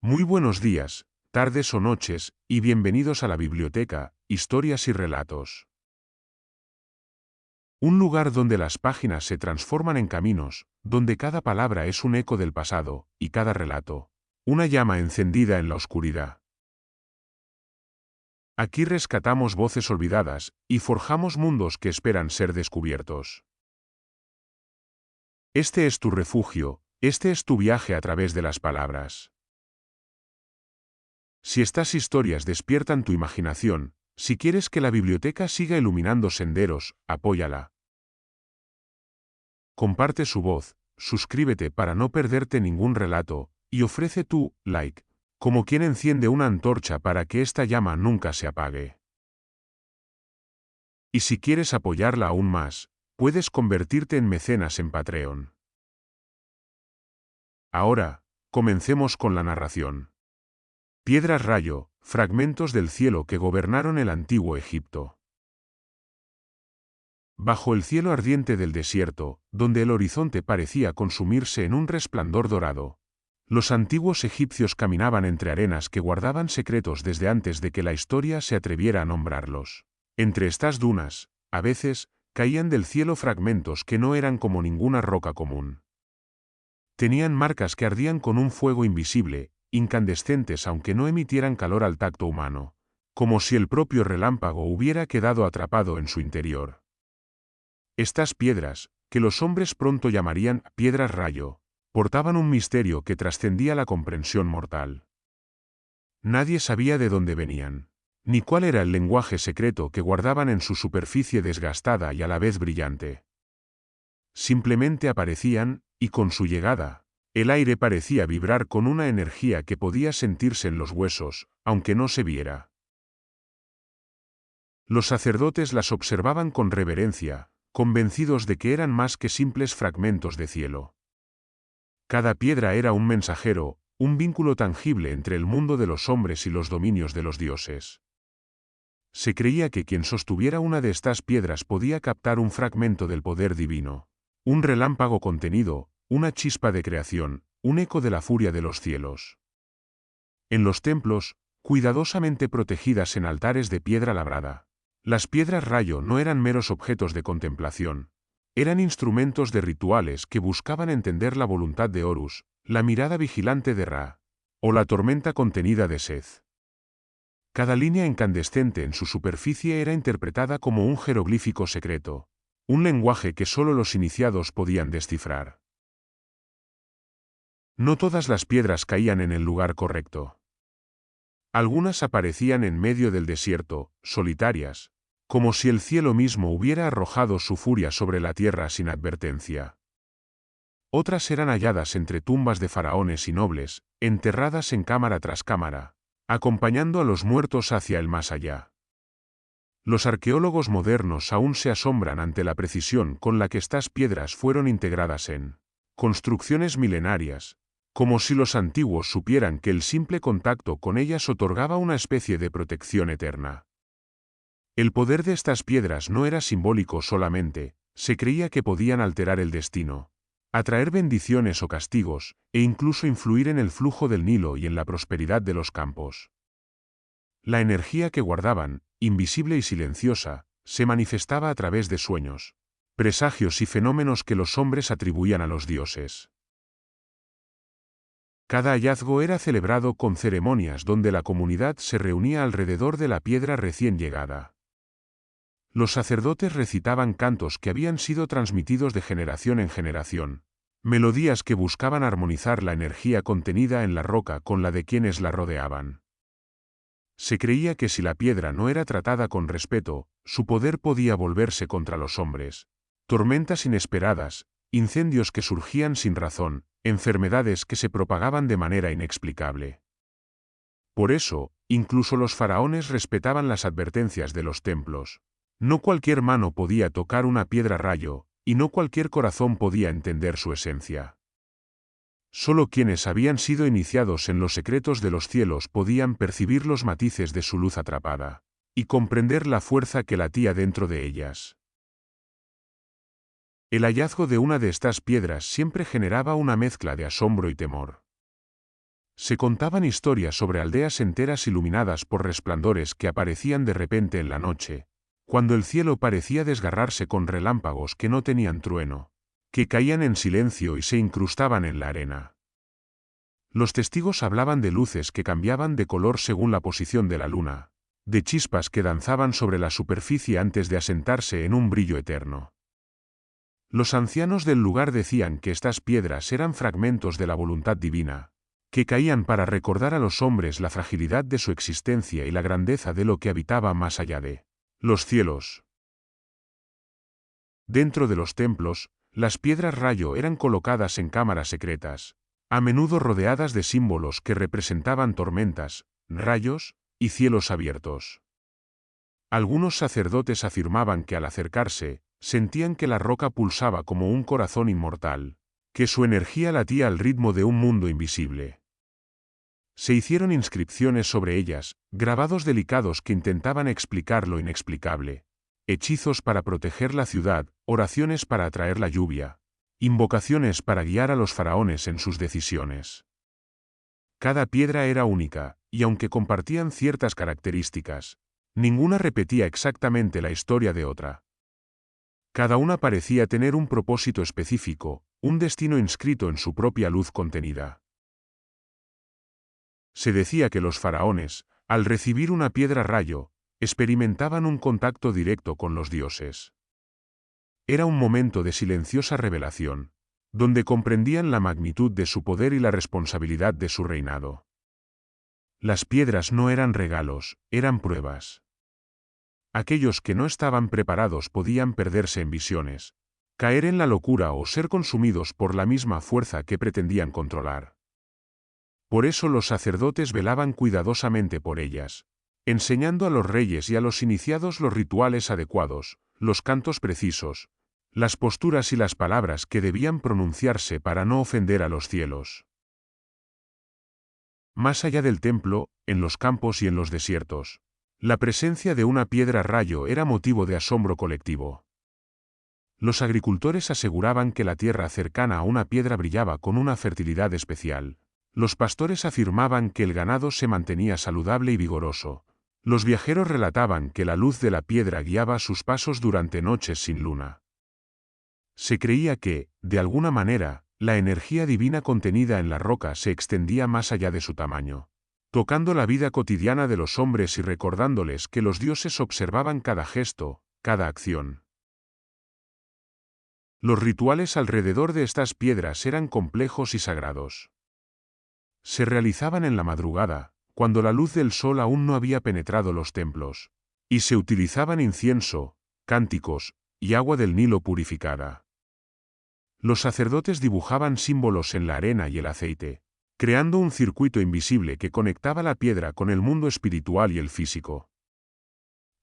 Muy buenos días, tardes o noches, y bienvenidos a la biblioteca, Historias y Relatos. Un lugar donde las páginas se transforman en caminos, donde cada palabra es un eco del pasado, y cada relato, una llama encendida en la oscuridad. Aquí rescatamos voces olvidadas, y forjamos mundos que esperan ser descubiertos. Este es tu refugio, este es tu viaje a través de las palabras. Si estas historias despiertan tu imaginación, si quieres que la biblioteca siga iluminando senderos, apóyala. Comparte su voz, suscríbete para no perderte ningún relato, y ofrece tu like, como quien enciende una antorcha para que esta llama nunca se apague. Y si quieres apoyarla aún más, puedes convertirte en mecenas en Patreon. Ahora, comencemos con la narración. Piedras rayo, fragmentos del cielo que gobernaron el antiguo Egipto. Bajo el cielo ardiente del desierto, donde el horizonte parecía consumirse en un resplandor dorado, los antiguos egipcios caminaban entre arenas que guardaban secretos desde antes de que la historia se atreviera a nombrarlos. Entre estas dunas, a veces, caían del cielo fragmentos que no eran como ninguna roca común. Tenían marcas que ardían con un fuego invisible, incandescentes aunque no emitieran calor al tacto humano, como si el propio relámpago hubiera quedado atrapado en su interior. Estas piedras, que los hombres pronto llamarían piedras rayo, portaban un misterio que trascendía la comprensión mortal. Nadie sabía de dónde venían, ni cuál era el lenguaje secreto que guardaban en su superficie desgastada y a la vez brillante. Simplemente aparecían, y con su llegada, el aire parecía vibrar con una energía que podía sentirse en los huesos, aunque no se viera. Los sacerdotes las observaban con reverencia, convencidos de que eran más que simples fragmentos de cielo. Cada piedra era un mensajero, un vínculo tangible entre el mundo de los hombres y los dominios de los dioses. Se creía que quien sostuviera una de estas piedras podía captar un fragmento del poder divino, un relámpago contenido, una chispa de creación, un eco de la furia de los cielos. En los templos, cuidadosamente protegidas en altares de piedra labrada, las piedras rayo no eran meros objetos de contemplación, eran instrumentos de rituales que buscaban entender la voluntad de Horus, la mirada vigilante de Ra, o la tormenta contenida de Seth. Cada línea incandescente en su superficie era interpretada como un jeroglífico secreto, un lenguaje que solo los iniciados podían descifrar. No todas las piedras caían en el lugar correcto. Algunas aparecían en medio del desierto, solitarias, como si el cielo mismo hubiera arrojado su furia sobre la tierra sin advertencia. Otras eran halladas entre tumbas de faraones y nobles, enterradas en cámara tras cámara, acompañando a los muertos hacia el más allá. Los arqueólogos modernos aún se asombran ante la precisión con la que estas piedras fueron integradas en construcciones milenarias, como si los antiguos supieran que el simple contacto con ellas otorgaba una especie de protección eterna. El poder de estas piedras no era simbólico solamente, se creía que podían alterar el destino, atraer bendiciones o castigos, e incluso influir en el flujo del Nilo y en la prosperidad de los campos. La energía que guardaban, invisible y silenciosa, se manifestaba a través de sueños, presagios y fenómenos que los hombres atribuían a los dioses. Cada hallazgo era celebrado con ceremonias donde la comunidad se reunía alrededor de la piedra recién llegada. Los sacerdotes recitaban cantos que habían sido transmitidos de generación en generación, melodías que buscaban armonizar la energía contenida en la roca con la de quienes la rodeaban. Se creía que si la piedra no era tratada con respeto, su poder podía volverse contra los hombres. Tormentas inesperadas, incendios que surgían sin razón, enfermedades que se propagaban de manera inexplicable. Por eso, incluso los faraones respetaban las advertencias de los templos. No cualquier mano podía tocar una piedra rayo, y no cualquier corazón podía entender su esencia. Solo quienes habían sido iniciados en los secretos de los cielos podían percibir los matices de su luz atrapada, y comprender la fuerza que latía dentro de ellas. El hallazgo de una de estas piedras siempre generaba una mezcla de asombro y temor. Se contaban historias sobre aldeas enteras iluminadas por resplandores que aparecían de repente en la noche, cuando el cielo parecía desgarrarse con relámpagos que no tenían trueno, que caían en silencio y se incrustaban en la arena. Los testigos hablaban de luces que cambiaban de color según la posición de la luna, de chispas que danzaban sobre la superficie antes de asentarse en un brillo eterno. Los ancianos del lugar decían que estas piedras eran fragmentos de la voluntad divina, que caían para recordar a los hombres la fragilidad de su existencia y la grandeza de lo que habitaba más allá de los cielos. Dentro de los templos, las piedras rayo eran colocadas en cámaras secretas, a menudo rodeadas de símbolos que representaban tormentas, rayos y cielos abiertos. Algunos sacerdotes afirmaban que al acercarse, sentían que la roca pulsaba como un corazón inmortal, que su energía latía al ritmo de un mundo invisible. Se hicieron inscripciones sobre ellas, grabados delicados que intentaban explicar lo inexplicable, hechizos para proteger la ciudad, oraciones para atraer la lluvia, invocaciones para guiar a los faraones en sus decisiones. Cada piedra era única, y aunque compartían ciertas características, ninguna repetía exactamente la historia de otra. Cada una parecía tener un propósito específico, un destino inscrito en su propia luz contenida. Se decía que los faraones, al recibir una piedra rayo, experimentaban un contacto directo con los dioses. Era un momento de silenciosa revelación, donde comprendían la magnitud de su poder y la responsabilidad de su reinado. Las piedras no eran regalos, eran pruebas. Aquellos que no estaban preparados podían perderse en visiones, caer en la locura o ser consumidos por la misma fuerza que pretendían controlar. Por eso los sacerdotes velaban cuidadosamente por ellas, enseñando a los reyes y a los iniciados los rituales adecuados, los cantos precisos, las posturas y las palabras que debían pronunciarse para no ofender a los cielos. Más allá del templo, en los campos y en los desiertos, la presencia de una piedra rayo era motivo de asombro colectivo. Los agricultores aseguraban que la tierra cercana a una piedra brillaba con una fertilidad especial. Los pastores afirmaban que el ganado se mantenía saludable y vigoroso. Los viajeros relataban que la luz de la piedra guiaba sus pasos durante noches sin luna. Se creía que, de alguna manera, la energía divina contenida en la roca se extendía más allá de su tamaño, tocando la vida cotidiana de los hombres y recordándoles que los dioses observaban cada gesto, cada acción. Los rituales alrededor de estas piedras eran complejos y sagrados. Se realizaban en la madrugada, cuando la luz del sol aún no había penetrado los templos, y se utilizaban incienso, cánticos y agua del Nilo purificada. Los sacerdotes dibujaban símbolos en la arena y el aceite, creando un circuito invisible que conectaba la piedra con el mundo espiritual y el físico.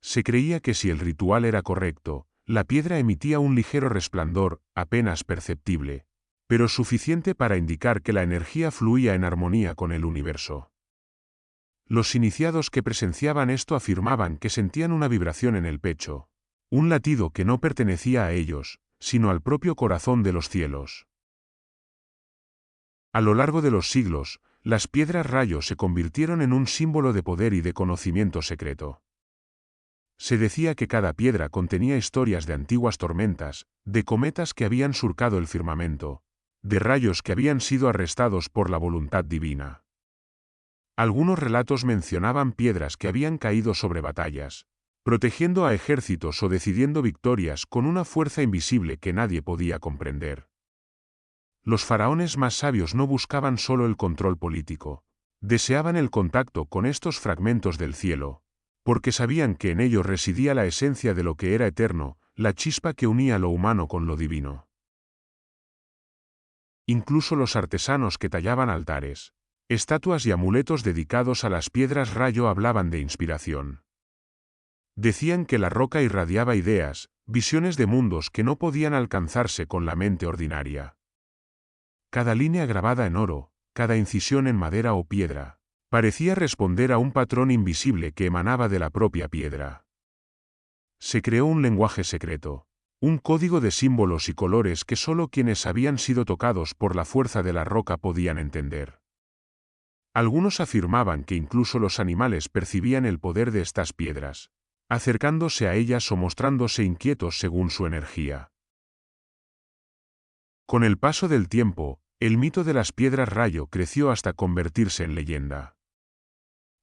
Se creía que si el ritual era correcto, la piedra emitía un ligero resplandor, apenas perceptible, pero suficiente para indicar que la energía fluía en armonía con el universo. Los iniciados que presenciaban esto afirmaban que sentían una vibración en el pecho, un latido que no pertenecía a ellos, sino al propio corazón de los cielos. A lo largo de los siglos, las piedras rayo se convirtieron en un símbolo de poder y de conocimiento secreto. Se decía que cada piedra contenía historias de antiguas tormentas, de cometas que habían surcado el firmamento, de rayos que habían sido arrestados por la voluntad divina. Algunos relatos mencionaban piedras que habían caído sobre batallas, protegiendo a ejércitos o decidiendo victorias con una fuerza invisible que nadie podía comprender. Los faraones más sabios no buscaban solo el control político, deseaban el contacto con estos fragmentos del cielo, porque sabían que en ellos residía la esencia de lo que era eterno, la chispa que unía lo humano con lo divino. Incluso los artesanos que tallaban altares, estatuas y amuletos dedicados a las piedras rayo hablaban de inspiración. Decían que la roca irradiaba ideas, visiones de mundos que no podían alcanzarse con la mente ordinaria. Cada línea grabada en oro, cada incisión en madera o piedra, parecía responder a un patrón invisible que emanaba de la propia piedra. Se creó un lenguaje secreto, un código de símbolos y colores que solo quienes habían sido tocados por la fuerza de la roca podían entender. Algunos afirmaban que incluso los animales percibían el poder de estas piedras, acercándose a ellas o mostrándose inquietos según su energía. Con el paso del tiempo, el mito de las piedras rayo creció hasta convertirse en leyenda.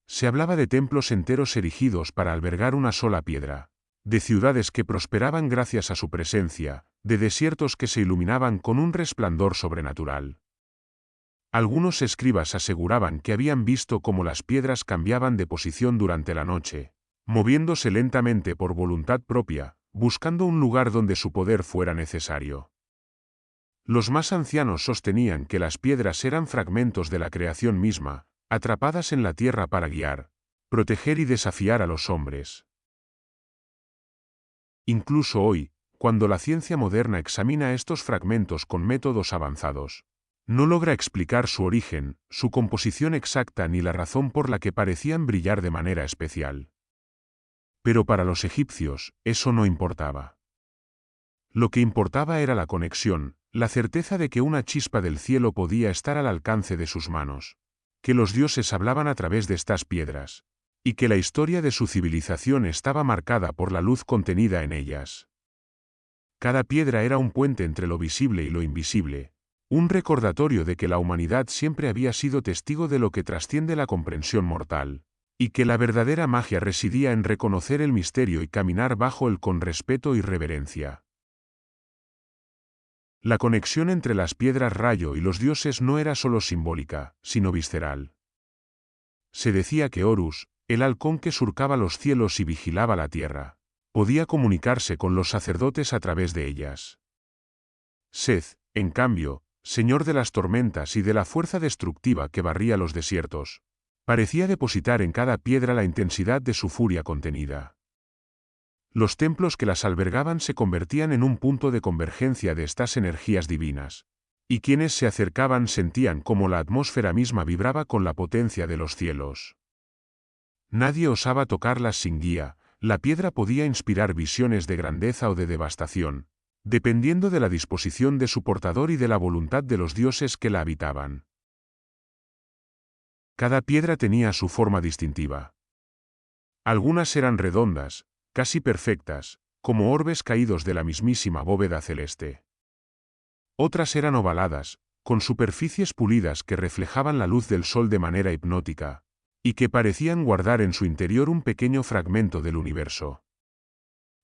Se hablaba de templos enteros erigidos para albergar una sola piedra, de ciudades que prosperaban gracias a su presencia, de desiertos que se iluminaban con un resplandor sobrenatural. Algunos escribas aseguraban que habían visto cómo las piedras cambiaban de posición durante la noche, moviéndose lentamente por voluntad propia, buscando un lugar donde su poder fuera necesario. Los más ancianos sostenían que las piedras eran fragmentos de la creación misma, atrapadas en la tierra para guiar, proteger y desafiar a los hombres. Incluso hoy, cuando la ciencia moderna examina estos fragmentos con métodos avanzados, no logra explicar su origen, su composición exacta ni la razón por la que parecían brillar de manera especial. Pero para los egipcios, eso no importaba. Lo que importaba era la conexión, la certeza de que una chispa del cielo podía estar al alcance de sus manos, que los dioses hablaban a través de estas piedras, y que la historia de su civilización estaba marcada por la luz contenida en ellas. Cada piedra era un puente entre lo visible y lo invisible, un recordatorio de que la humanidad siempre había sido testigo de lo que trasciende la comprensión mortal, y que la verdadera magia residía en reconocer el misterio y caminar bajo él con respeto y reverencia. La conexión entre las piedras rayo y los dioses no era solo simbólica, sino visceral. Se decía que Horus, el halcón que surcaba los cielos y vigilaba la tierra, podía comunicarse con los sacerdotes a través de ellas. Seth, en cambio, señor de las tormentas y de la fuerza destructiva que barría los desiertos, parecía depositar en cada piedra la intensidad de su furia contenida. Los templos que las albergaban se convertían en un punto de convergencia de estas energías divinas, y quienes se acercaban sentían cómo la atmósfera misma vibraba con la potencia de los cielos. Nadie osaba tocarlas sin guía, la piedra podía inspirar visiones de grandeza o de devastación, dependiendo de la disposición de su portador y de la voluntad de los dioses que la habitaban. Cada piedra tenía su forma distintiva. Algunas eran redondas, casi perfectas, como orbes caídos de la mismísima bóveda celeste. Otras eran ovaladas, con superficies pulidas que reflejaban la luz del sol de manera hipnótica, y que parecían guardar en su interior un pequeño fragmento del universo.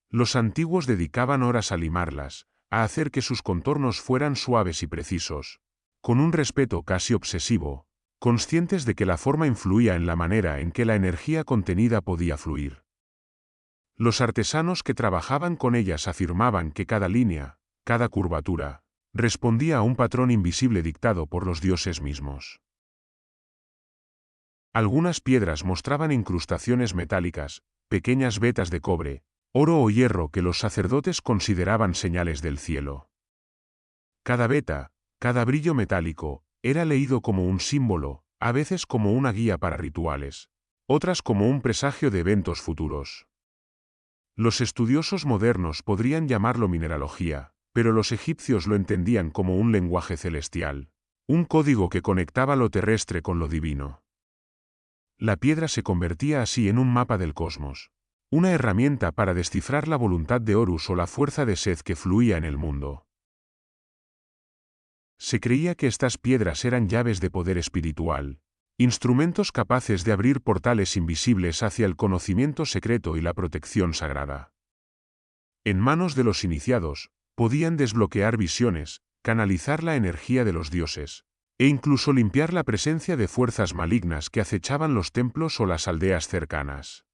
Los antiguos dedicaban horas a limarlas, a hacer que sus contornos fueran suaves y precisos, con un respeto casi obsesivo, conscientes de que la forma influía en la manera en que la energía contenida podía fluir. Los artesanos que trabajaban con ellas afirmaban que cada línea, cada curvatura, respondía a un patrón invisible dictado por los dioses mismos. Algunas piedras mostraban incrustaciones metálicas, pequeñas vetas de cobre, oro o hierro que los sacerdotes consideraban señales del cielo. Cada veta, cada brillo metálico, era leído como un símbolo, a veces como una guía para rituales, otras como un presagio de eventos futuros. Los estudiosos modernos podrían llamarlo mineralogía, pero los egipcios lo entendían como un lenguaje celestial, un código que conectaba lo terrestre con lo divino. La piedra se convertía así en un mapa del cosmos, una herramienta para descifrar la voluntad de Horus o la fuerza de Seth que fluía en el mundo. Se creía que estas piedras eran llaves de poder espiritual, instrumentos capaces de abrir portales invisibles hacia el conocimiento secreto y la protección sagrada. En manos de los iniciados, podían desbloquear visiones, canalizar la energía de los dioses, e incluso limpiar la presencia de fuerzas malignas que acechaban los templos o las aldeas cercanas.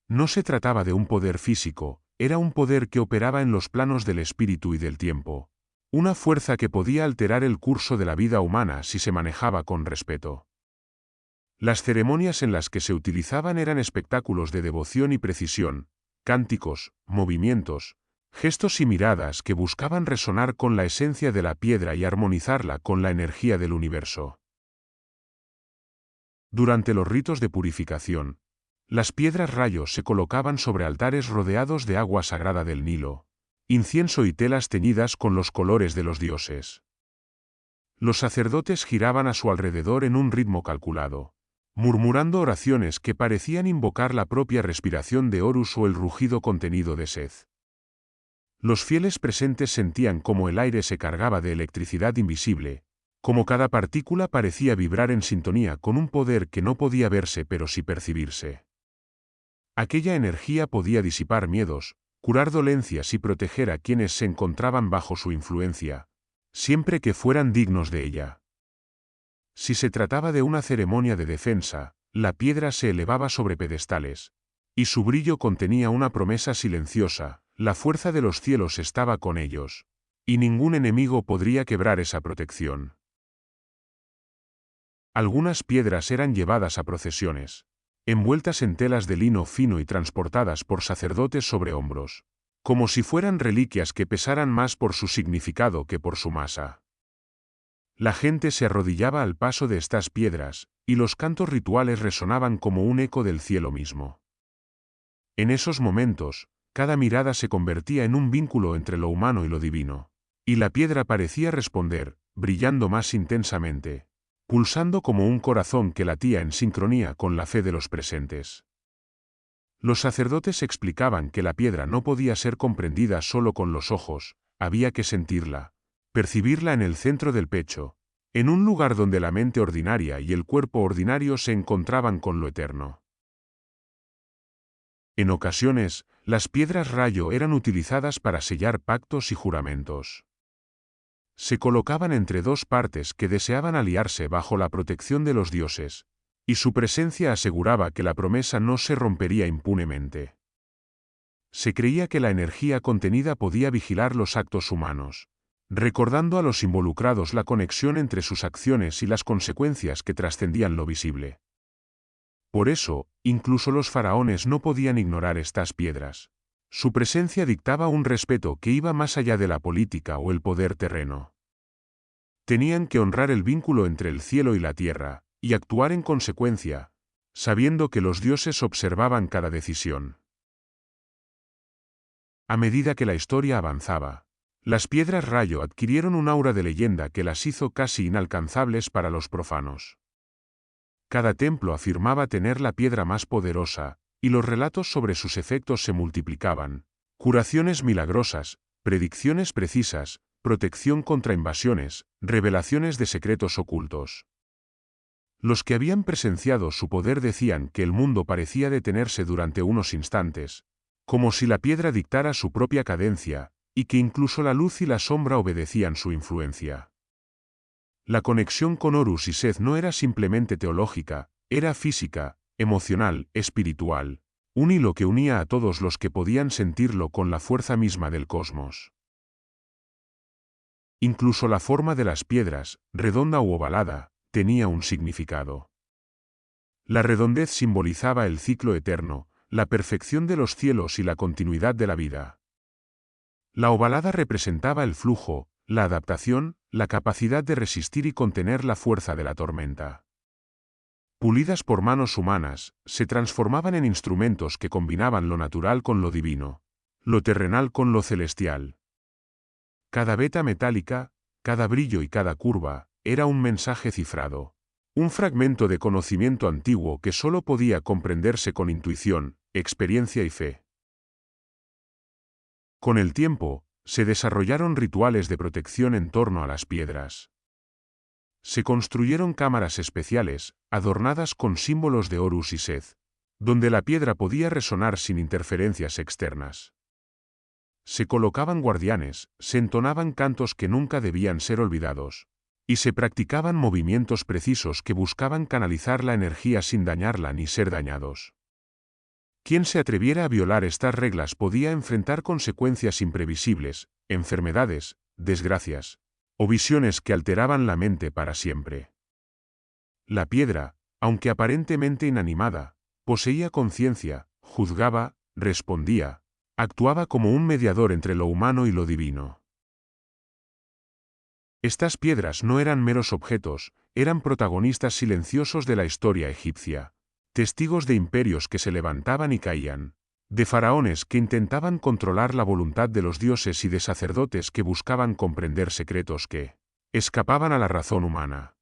No se trataba de un poder físico, era un poder que operaba en los planos del espíritu y del tiempo, una fuerza que podía alterar el curso de la vida humana si se manejaba con respeto. Las ceremonias en las que se utilizaban eran espectáculos de devoción y precisión, cánticos, movimientos, gestos y miradas que buscaban resonar con la esencia de la piedra y armonizarla con la energía del universo. Durante los ritos de purificación, las piedras rayos se colocaban sobre altares rodeados de agua sagrada del Nilo, incienso y telas teñidas con los colores de los dioses. Los sacerdotes giraban a su alrededor en un ritmo calculado, murmurando oraciones que parecían invocar la propia respiración de Horus o el rugido contenido de Seth. Los fieles presentes sentían cómo el aire se cargaba de electricidad invisible, como cada partícula parecía vibrar en sintonía con un poder que no podía verse pero sí percibirse. Aquella energía podía disipar miedos, curar dolencias y proteger a quienes se encontraban bajo su influencia, siempre que fueran dignos de ella. Si se trataba de una ceremonia de defensa, la piedra se elevaba sobre pedestales, y su brillo contenía una promesa silenciosa: la fuerza de los cielos estaba con ellos, y ningún enemigo podría quebrar esa protección. Algunas piedras eran llevadas a procesiones, envueltas en telas de lino fino y transportadas por sacerdotes sobre hombros, como si fueran reliquias que pesaran más por su significado que por su masa. La gente se arrodillaba al paso de estas piedras, y los cantos rituales resonaban como un eco del cielo mismo. En esos momentos, cada mirada se convertía en un vínculo entre lo humano y lo divino, y la piedra parecía responder, brillando más intensamente, pulsando como un corazón que latía en sincronía con la fe de los presentes. Los sacerdotes explicaban que la piedra no podía ser comprendida solo con los ojos, había que sentirla, percibirla en el centro del pecho, en un lugar donde la mente ordinaria y el cuerpo ordinario se encontraban con lo eterno. En ocasiones, las piedras rayo eran utilizadas para sellar pactos y juramentos. Se colocaban entre dos partes que deseaban aliarse bajo la protección de los dioses, y su presencia aseguraba que la promesa no se rompería impunemente. Se creía que la energía contenida podía vigilar los actos humanos, recordando a los involucrados la conexión entre sus acciones y las consecuencias que trascendían lo visible. Por eso, incluso los faraones no podían ignorar estas piedras. Su presencia dictaba un respeto que iba más allá de la política o el poder terreno. Tenían que honrar el vínculo entre el cielo y la tierra, y actuar en consecuencia, sabiendo que los dioses observaban cada decisión. A medida que la historia avanzaba, las piedras rayo adquirieron un aura de leyenda que las hizo casi inalcanzables para los profanos. Cada templo afirmaba tener la piedra más poderosa, y los relatos sobre sus efectos se multiplicaban: curaciones milagrosas, predicciones precisas, protección contra invasiones, revelaciones de secretos ocultos. Los que habían presenciado su poder decían que el mundo parecía detenerse durante unos instantes, como si la piedra dictara su propia cadencia, y que incluso la luz y la sombra obedecían su influencia. La conexión con Horus y Seth no era simplemente teológica, era física, emocional, espiritual, un hilo que unía a todos los que podían sentirlo con la fuerza misma del cosmos. Incluso la forma de las piedras, redonda u ovalada, tenía un significado. La redondez simbolizaba el ciclo eterno, la perfección de los cielos y la continuidad de la vida. La ovalada representaba el flujo, la adaptación, la capacidad de resistir y contener la fuerza de la tormenta. Pulidas por manos humanas, se transformaban en instrumentos que combinaban lo natural con lo divino, lo terrenal con lo celestial. Cada veta metálica, cada brillo y cada curva, era un mensaje cifrado, un fragmento de conocimiento antiguo que solo podía comprenderse con intuición, experiencia y fe. Con el tiempo, se desarrollaron rituales de protección en torno a las piedras. Se construyeron cámaras especiales, adornadas con símbolos de Horus y Seth, donde la piedra podía resonar sin interferencias externas. Se colocaban guardianes, se entonaban cantos que nunca debían ser olvidados, y se practicaban movimientos precisos que buscaban canalizar la energía sin dañarla ni ser dañados. Quien se atreviera a violar estas reglas podía enfrentar consecuencias imprevisibles, enfermedades, desgracias, o visiones que alteraban la mente para siempre. La piedra, aunque aparentemente inanimada, poseía conciencia, juzgaba, respondía, actuaba como un mediador entre lo humano y lo divino. Estas piedras no eran meros objetos, eran protagonistas silenciosos de la historia egipcia, testigos de imperios que se levantaban y caían, de faraones que intentaban controlar la voluntad de los dioses y de sacerdotes que buscaban comprender secretos que, escapaban a la razón humana.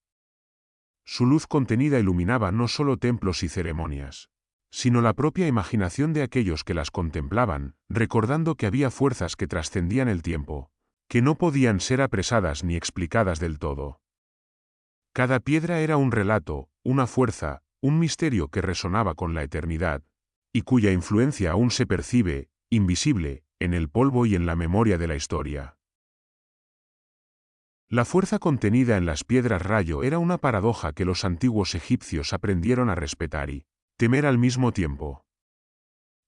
Su luz contenida iluminaba no solo templos y ceremonias, sino la propia imaginación de aquellos que las contemplaban, recordando que había fuerzas que trascendían el tiempo, que no podían ser apresadas ni explicadas del todo. Cada piedra era un relato, una fuerza, un misterio que resonaba con la eternidad, y cuya influencia aún se percibe, invisible, en el polvo y en la memoria de la historia. La fuerza contenida en las piedras rayo era una paradoja que los antiguos egipcios aprendieron a respetar y temer al mismo tiempo.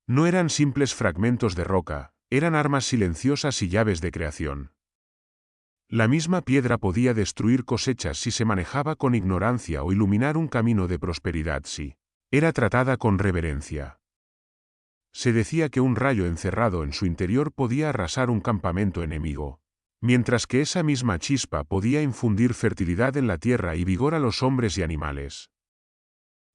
No eran simples fragmentos de roca, eran armas silenciosas y llaves de creación. La misma piedra podía destruir cosechas si se manejaba con ignorancia o iluminar un camino de prosperidad si era tratada con reverencia. Se decía que un rayo encerrado en su interior podía arrasar un campamento enemigo, mientras que esa misma chispa podía infundir fertilidad en la tierra y vigor a los hombres y animales.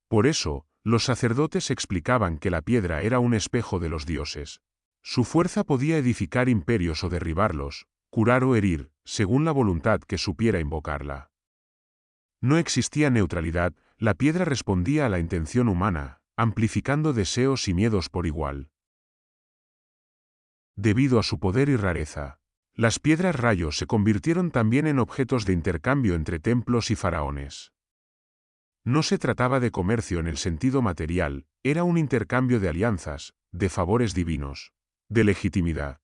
Por eso, los sacerdotes explicaban que la piedra era un espejo de los dioses. Su fuerza podía edificar imperios o derribarlos, curar o herir, según la voluntad que supiera invocarla. No existía neutralidad, la piedra respondía a la intención humana, amplificando deseos y miedos por igual. Debido a su poder y rareza, las piedras rayo se convirtieron también en objetos de intercambio entre templos y faraones. No se trataba de comercio en el sentido material, era un intercambio de alianzas, de favores divinos, de legitimidad.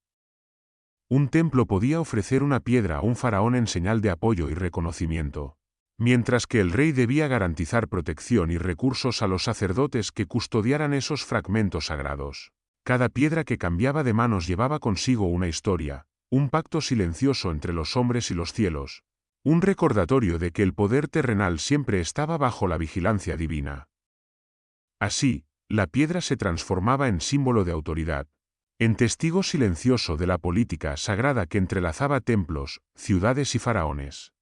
Un templo podía ofrecer una piedra a un faraón en señal de apoyo y reconocimiento, mientras que el rey debía garantizar protección y recursos a los sacerdotes que custodiaran esos fragmentos sagrados. Cada piedra que cambiaba de manos llevaba consigo una historia, un pacto silencioso entre los hombres y los cielos, un recordatorio de que el poder terrenal siempre estaba bajo la vigilancia divina. Así, la piedra se transformaba en símbolo de autoridad, en testigo silencioso de la política sagrada que entrelazaba templos, ciudades y faraones.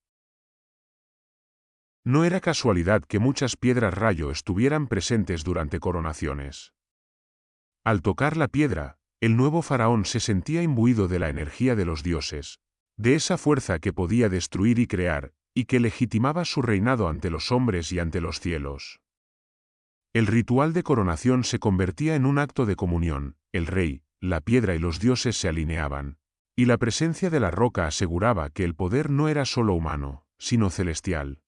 No era casualidad que muchas piedras rayo estuvieran presentes durante coronaciones. Al tocar la piedra, el nuevo faraón se sentía imbuido de la energía de los dioses, de esa fuerza que podía destruir y crear, y que legitimaba su reinado ante los hombres y ante los cielos. El ritual de coronación se convertía en un acto de comunión, el rey, la piedra y los dioses se alineaban, y la presencia de la roca aseguraba que el poder no era solo humano, sino celestial.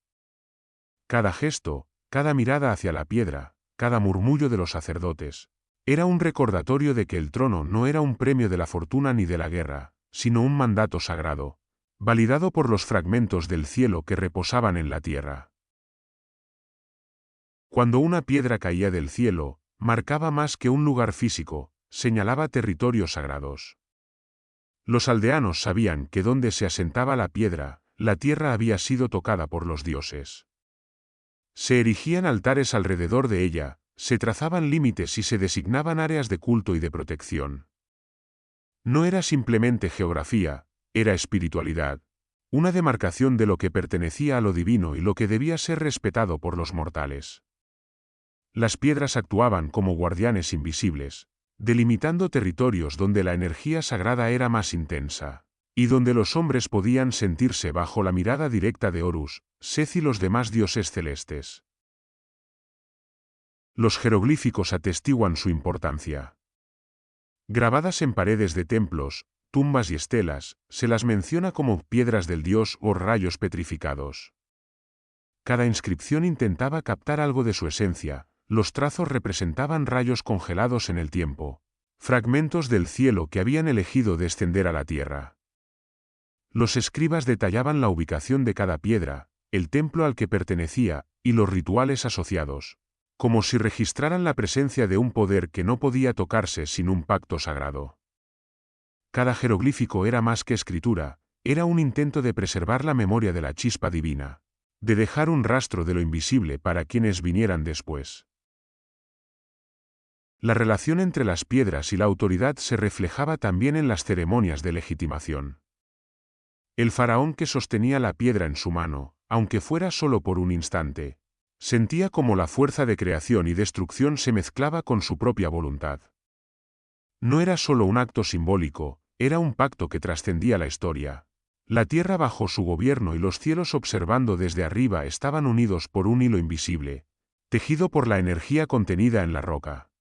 Cada gesto, cada mirada hacia la piedra, cada murmullo de los sacerdotes, era un recordatorio de que el trono no era un premio de la fortuna ni de la guerra, sino un mandato sagrado, validado por los fragmentos del cielo que reposaban en la tierra. Cuando una piedra caía del cielo, marcaba más que un lugar físico, señalaba territorios sagrados. Los aldeanos sabían que donde se asentaba la piedra, la tierra había sido tocada por los dioses. Se erigían altares alrededor de ella, se trazaban límites y se designaban áreas de culto y de protección. No era simplemente geografía, era espiritualidad, una demarcación de lo que pertenecía a lo divino y lo que debía ser respetado por los mortales. Las piedras actuaban como guardianes invisibles, delimitando territorios donde la energía sagrada era más intensa, y donde los hombres podían sentirse bajo la mirada directa de Horus, Seth y los demás dioses celestes. Los jeroglíficos atestiguan su importancia. Grabadas en paredes de templos, tumbas y estelas, se las menciona como piedras del dios o rayos petrificados. Cada inscripción intentaba captar algo de su esencia, los trazos representaban rayos congelados en el tiempo, fragmentos del cielo que habían elegido descender a la tierra. Los escribas detallaban la ubicación de cada piedra, el templo al que pertenecía, y los rituales asociados, como si registraran la presencia de un poder que no podía tocarse sin un pacto sagrado. Cada jeroglífico era más que escritura, era un intento de preservar la memoria de la chispa divina, de dejar un rastro de lo invisible para quienes vinieran después. La relación entre las piedras y la autoridad se reflejaba también en las ceremonias de legitimación. El faraón que sostenía la piedra en su mano, aunque fuera solo por un instante, sentía como la fuerza de creación y destrucción se mezclaba con su propia voluntad. No era solo un acto simbólico, era un pacto que trascendía la historia, La tierra bajo su gobierno y los cielos observando desde arriba estaban unidos por un hilo invisible, tejido por la energía contenida en la roca.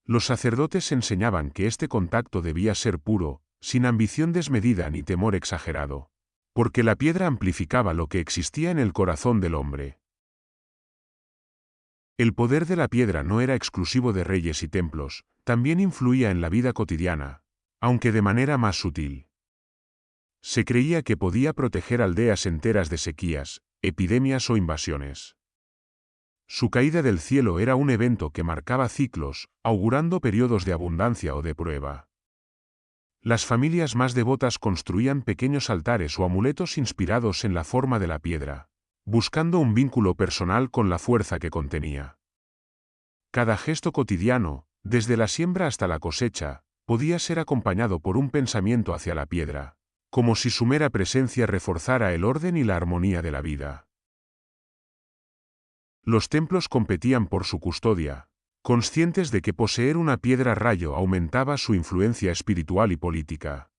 Los sacerdotes enseñaban que este contacto debía ser puro, sin ambición desmedida ni temor exagerado, porque la piedra amplificaba lo que existía en el corazón del hombre. El poder de la piedra no era exclusivo de reyes y templos, también influía en la vida cotidiana, aunque de manera más sutil. Se creía que podía proteger aldeas enteras de sequías, epidemias o invasiones. Su caída del cielo era un evento que marcaba ciclos, augurando periodos de abundancia o de prueba. Las familias más devotas construían pequeños altares o amuletos inspirados en la forma de la piedra, buscando un vínculo personal con la fuerza que contenía. Cada gesto cotidiano, desde la siembra hasta la cosecha, podía ser acompañado por un pensamiento hacia la piedra, como si su mera presencia reforzara el orden y la armonía de la vida. Los templos competían por su custodia, conscientes de que poseer una piedra rayo aumentaba su influencia espiritual y política.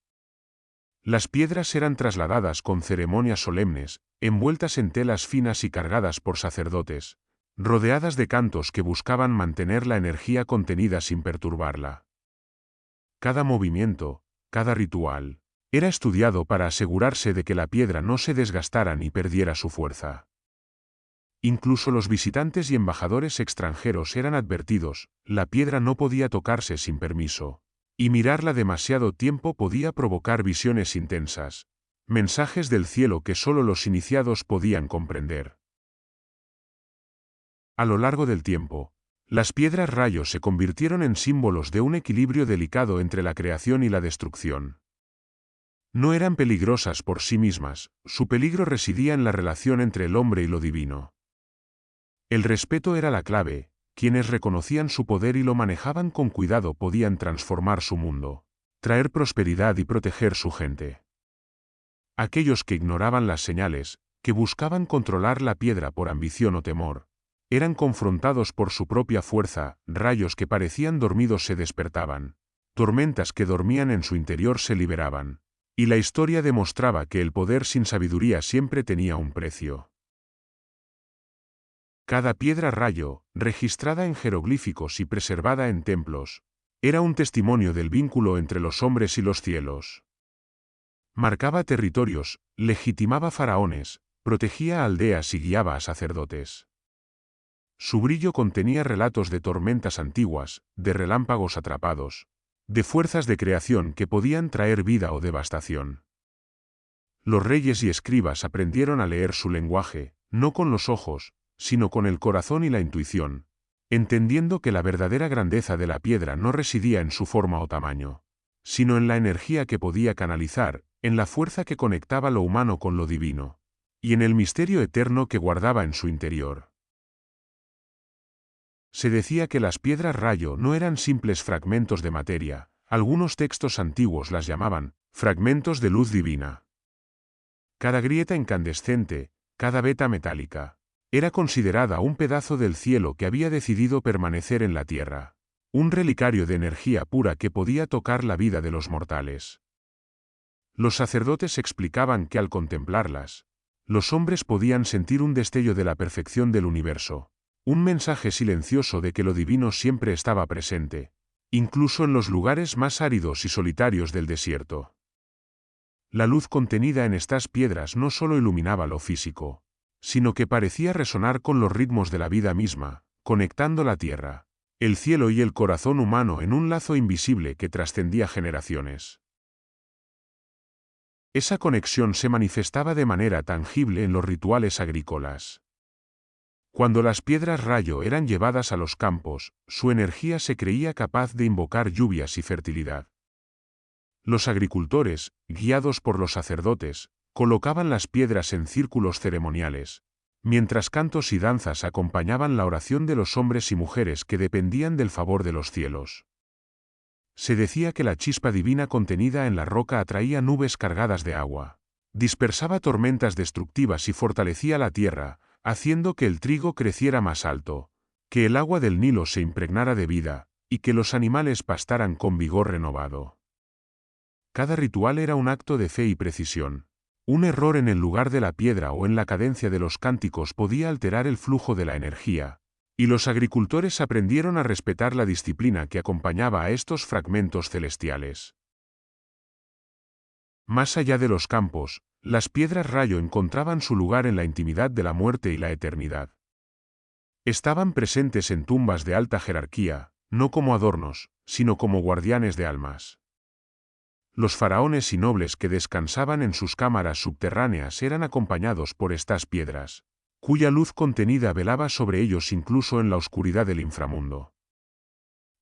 Las piedras eran trasladadas con ceremonias solemnes, envueltas en telas finas y cargadas por sacerdotes, rodeadas de cantos que buscaban mantener la energía contenida sin perturbarla. Cada movimiento, cada ritual, era estudiado para asegurarse de que la piedra no se desgastara ni perdiera su fuerza. Incluso los visitantes y embajadores extranjeros eran advertidos, la piedra no podía tocarse sin permiso, y mirarla demasiado tiempo podía provocar visiones intensas, mensajes del cielo que solo los iniciados podían comprender. A lo largo del tiempo, las piedras rayo se convirtieron en símbolos de un equilibrio delicado entre la creación y la destrucción. No eran peligrosas por sí mismas, su peligro residía en la relación entre el hombre y lo divino. El respeto era la clave, quienes reconocían su poder y lo manejaban con cuidado podían transformar su mundo, traer prosperidad y proteger su gente. Aquellos que ignoraban las señales, que buscaban controlar la piedra por ambición o temor, eran confrontados por su propia fuerza, rayos que parecían dormidos se despertaban, tormentas que dormían en su interior se liberaban, y la historia demostraba que el poder sin sabiduría siempre tenía un precio. Cada piedra rayo, registrada en jeroglíficos y preservada en templos, era un testimonio del vínculo entre los hombres y los cielos. Marcaba territorios, legitimaba faraones, protegía a aldeas y guiaba a sacerdotes. Su brillo contenía relatos de tormentas antiguas, de relámpagos atrapados, de fuerzas de creación que podían traer vida o devastación. Los reyes y escribas aprendieron a leer su lenguaje, no con los ojos, sino con el corazón y la intuición, entendiendo que la verdadera grandeza de la piedra no residía en su forma o tamaño, sino en la energía que podía canalizar, en la fuerza que conectaba lo humano con lo divino, y en el misterio eterno que guardaba en su interior. Se decía que las piedras rayo no eran simples fragmentos de materia, algunos textos antiguos las llamaban fragmentos de luz divina. Cada grieta incandescente, cada veta metálica, era considerada un pedazo del cielo que había decidido permanecer en la tierra, un relicario de energía pura que podía tocar la vida de los mortales. Los sacerdotes explicaban que al contemplarlas, los hombres podían sentir un destello de la perfección del universo, un mensaje silencioso de que lo divino siempre estaba presente, incluso en los lugares más áridos y solitarios del desierto. La luz contenida en estas piedras no solo iluminaba lo físico, sino que parecía resonar con los ritmos de la vida misma, conectando la tierra, el cielo y el corazón humano en un lazo invisible que trascendía generaciones. Esa conexión se manifestaba de manera tangible en los rituales agrícolas. Cuando las piedras rayo eran llevadas a los campos, su energía se creía capaz de invocar lluvias y fertilidad. Los agricultores, guiados por los sacerdotes, colocaban las piedras en círculos ceremoniales, mientras cantos y danzas acompañaban la oración de los hombres y mujeres que dependían del favor de los cielos. Se decía que la chispa divina contenida en la roca atraía nubes cargadas de agua, dispersaba tormentas destructivas y fortalecía la tierra, haciendo que el trigo creciera más alto, que el agua del Nilo se impregnara de vida, y que los animales pastaran con vigor renovado. Cada ritual era un acto de fe y precisión. Un error en el lugar de la piedra o en la cadencia de los cánticos podía alterar el flujo de la energía, y los agricultores aprendieron a respetar la disciplina que acompañaba a estos fragmentos celestiales. Más allá de los campos, las piedras rayo encontraban su lugar en la intimidad de la muerte y la eternidad. Estaban presentes en tumbas de alta jerarquía, no como adornos, sino como guardianes de almas. Los faraones y nobles que descansaban en sus cámaras subterráneas eran acompañados por estas piedras, cuya luz contenida velaba sobre ellos incluso en la oscuridad del inframundo.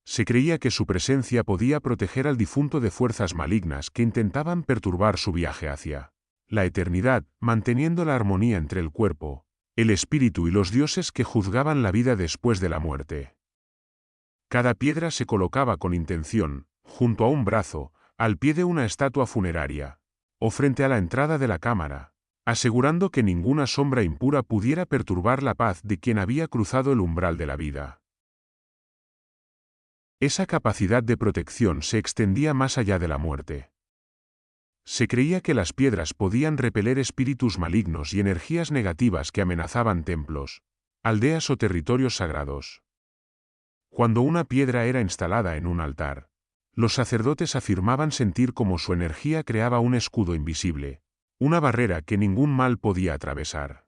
Se creía que su presencia podía proteger al difunto de fuerzas malignas que intentaban perturbar su viaje hacia la eternidad, manteniendo la armonía entre el cuerpo, el espíritu y los dioses que juzgaban la vida después de la muerte. Cada piedra se colocaba con intención, junto a un brazo, al pie de una estatua funeraria, o frente a la entrada de la cámara, asegurando que ninguna sombra impura pudiera perturbar la paz de quien había cruzado el umbral de la vida. Esa capacidad de protección se extendía más allá de la muerte. Se creía que las piedras podían repeler espíritus malignos y energías negativas que amenazaban templos, aldeas o territorios sagrados. Cuando una piedra era instalada en un altar, los sacerdotes afirmaban sentir cómo su energía creaba un escudo invisible, una barrera que ningún mal podía atravesar.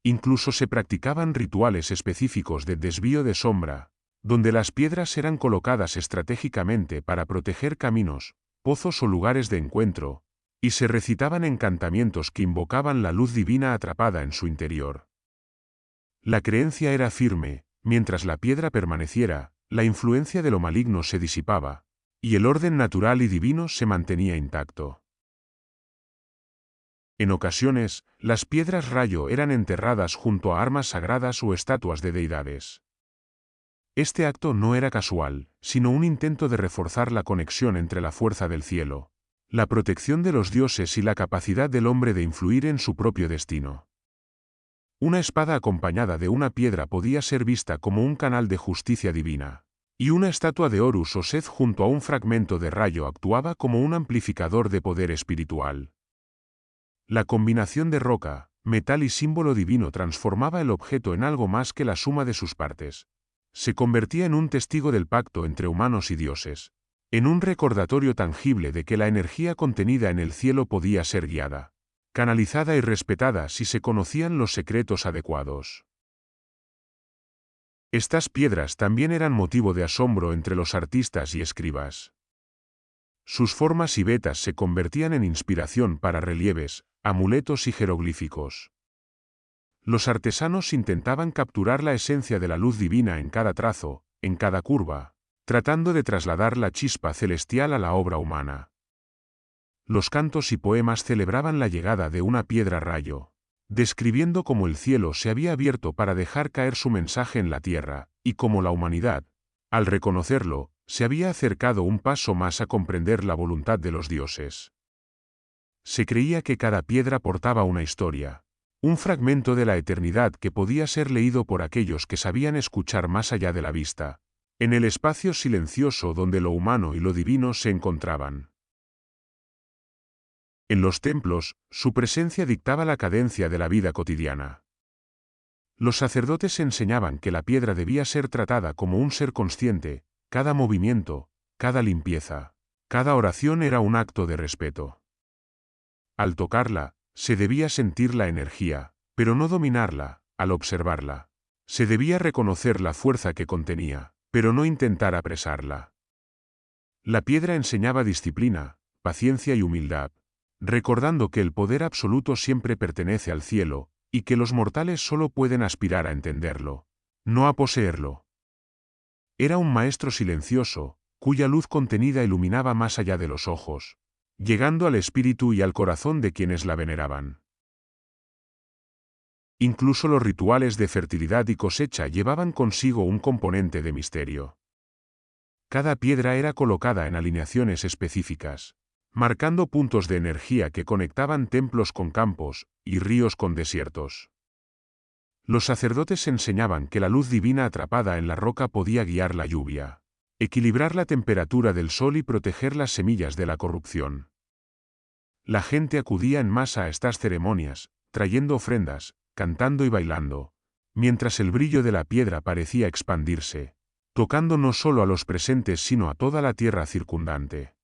Incluso se practicaban rituales específicos de desvío de sombra, donde las piedras eran colocadas estratégicamente para proteger caminos, pozos o lugares de encuentro, y se recitaban encantamientos que invocaban la luz divina atrapada en su interior. La creencia era firme: mientras la piedra permaneciera, la influencia de lo maligno se disipaba, y el orden natural y divino se mantenía intacto. En ocasiones, las piedras rayo eran enterradas junto a armas sagradas o estatuas de deidades. Este acto no era casual, sino un intento de reforzar la conexión entre la fuerza del cielo, la protección de los dioses y la capacidad del hombre de influir en su propio destino. Una espada acompañada de una piedra podía ser vista como un canal de justicia divina, y una estatua de Horus o Seth junto a un fragmento de rayo actuaba como un amplificador de poder espiritual. La combinación de roca, metal y símbolo divino transformaba el objeto en algo más que la suma de sus partes. Se convertía en un testigo del pacto entre humanos y dioses, en un recordatorio tangible de que la energía contenida en el cielo podía ser guiada, canalizada y respetada si se conocían los secretos adecuados. Estas piedras también eran motivo de asombro entre los artistas y escribas. Sus formas y vetas se convertían en inspiración para relieves, amuletos y jeroglíficos. Los artesanos intentaban capturar la esencia de la luz divina en cada trazo, en cada curva, tratando de trasladar la chispa celestial a la obra humana. Los cantos y poemas celebraban la llegada de una piedra rayo, describiendo cómo el cielo se había abierto para dejar caer su mensaje en la tierra, y cómo la humanidad, al reconocerlo, se había acercado un paso más a comprender la voluntad de los dioses. Se creía que cada piedra portaba una historia, un fragmento de la eternidad que podía ser leído por aquellos que sabían escuchar más allá de la vista, en el espacio silencioso donde lo humano y lo divino se encontraban. En los templos, su presencia dictaba la cadencia de la vida cotidiana. Los sacerdotes enseñaban que la piedra debía ser tratada como un ser consciente: cada movimiento, cada limpieza, cada oración era un acto de respeto. Al tocarla, se debía sentir la energía, pero no dominarla. Al observarla, se debía reconocer la fuerza que contenía, pero no intentar apresarla. La piedra enseñaba disciplina, paciencia y humildad, recordando que el poder absoluto siempre pertenece al cielo, y que los mortales solo pueden aspirar a entenderlo, no a poseerlo. Era un maestro silencioso, cuya luz contenida iluminaba más allá de los ojos, llegando al espíritu y al corazón de quienes la veneraban. Incluso los rituales de fertilidad y cosecha llevaban consigo un componente de misterio. Cada piedra era colocada en alineaciones específicas, marcando puntos de energía que conectaban templos con campos y ríos con desiertos. Los sacerdotes enseñaban que la luz divina atrapada en la roca podía guiar la lluvia, equilibrar la temperatura del sol y proteger las semillas de la corrupción. La gente acudía en masa a estas ceremonias, trayendo ofrendas, cantando y bailando, mientras el brillo de la piedra parecía expandirse, tocando no solo a los presentes sino a toda la tierra circundante.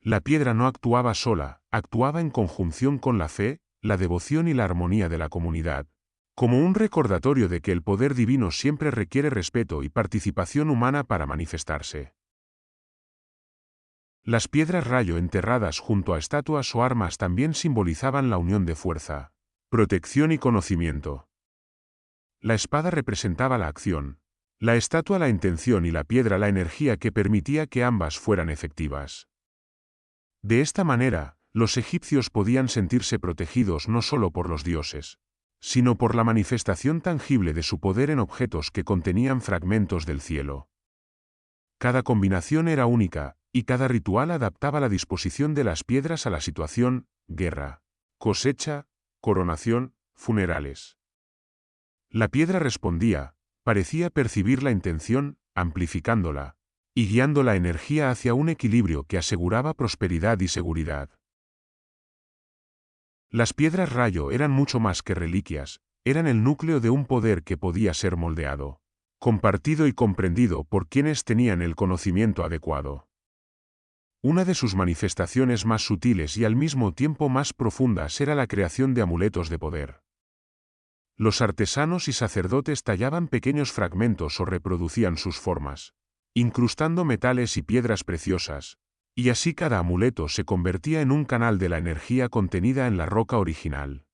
La piedra no actuaba sola, actuaba en conjunción con la fe, la devoción y la armonía de la comunidad, como un recordatorio de que el poder divino siempre requiere respeto y participación humana para manifestarse. Las piedras rayo enterradas junto a estatuas o armas también simbolizaban la unión de fuerza, protección y conocimiento. La espada representaba la acción, la estatua la intención y la piedra la energía que permitía que ambas fueran efectivas. De esta manera, los egipcios podían sentirse protegidos no solo por los dioses, sino por la manifestación tangible de su poder en objetos que contenían fragmentos del cielo. Cada combinación era única, y cada ritual adaptaba la disposición de las piedras a la situación: guerra, cosecha, coronación, funerales. La piedra respondía, parecía percibir la intención, amplificándola, y guiando la energía hacia un equilibrio que aseguraba prosperidad y seguridad. Las piedras rayo eran mucho más que reliquias, eran el núcleo de un poder que podía ser moldeado, compartido y comprendido por quienes tenían el conocimiento adecuado. Una de sus manifestaciones más sutiles y al mismo tiempo más profundas era la creación de amuletos de poder. Los artesanos y sacerdotes tallaban pequeños fragmentos o reproducían sus formas, incrustando metales y piedras preciosas, y así cada amuleto se convertía en un canal de la energía contenida en la roca original.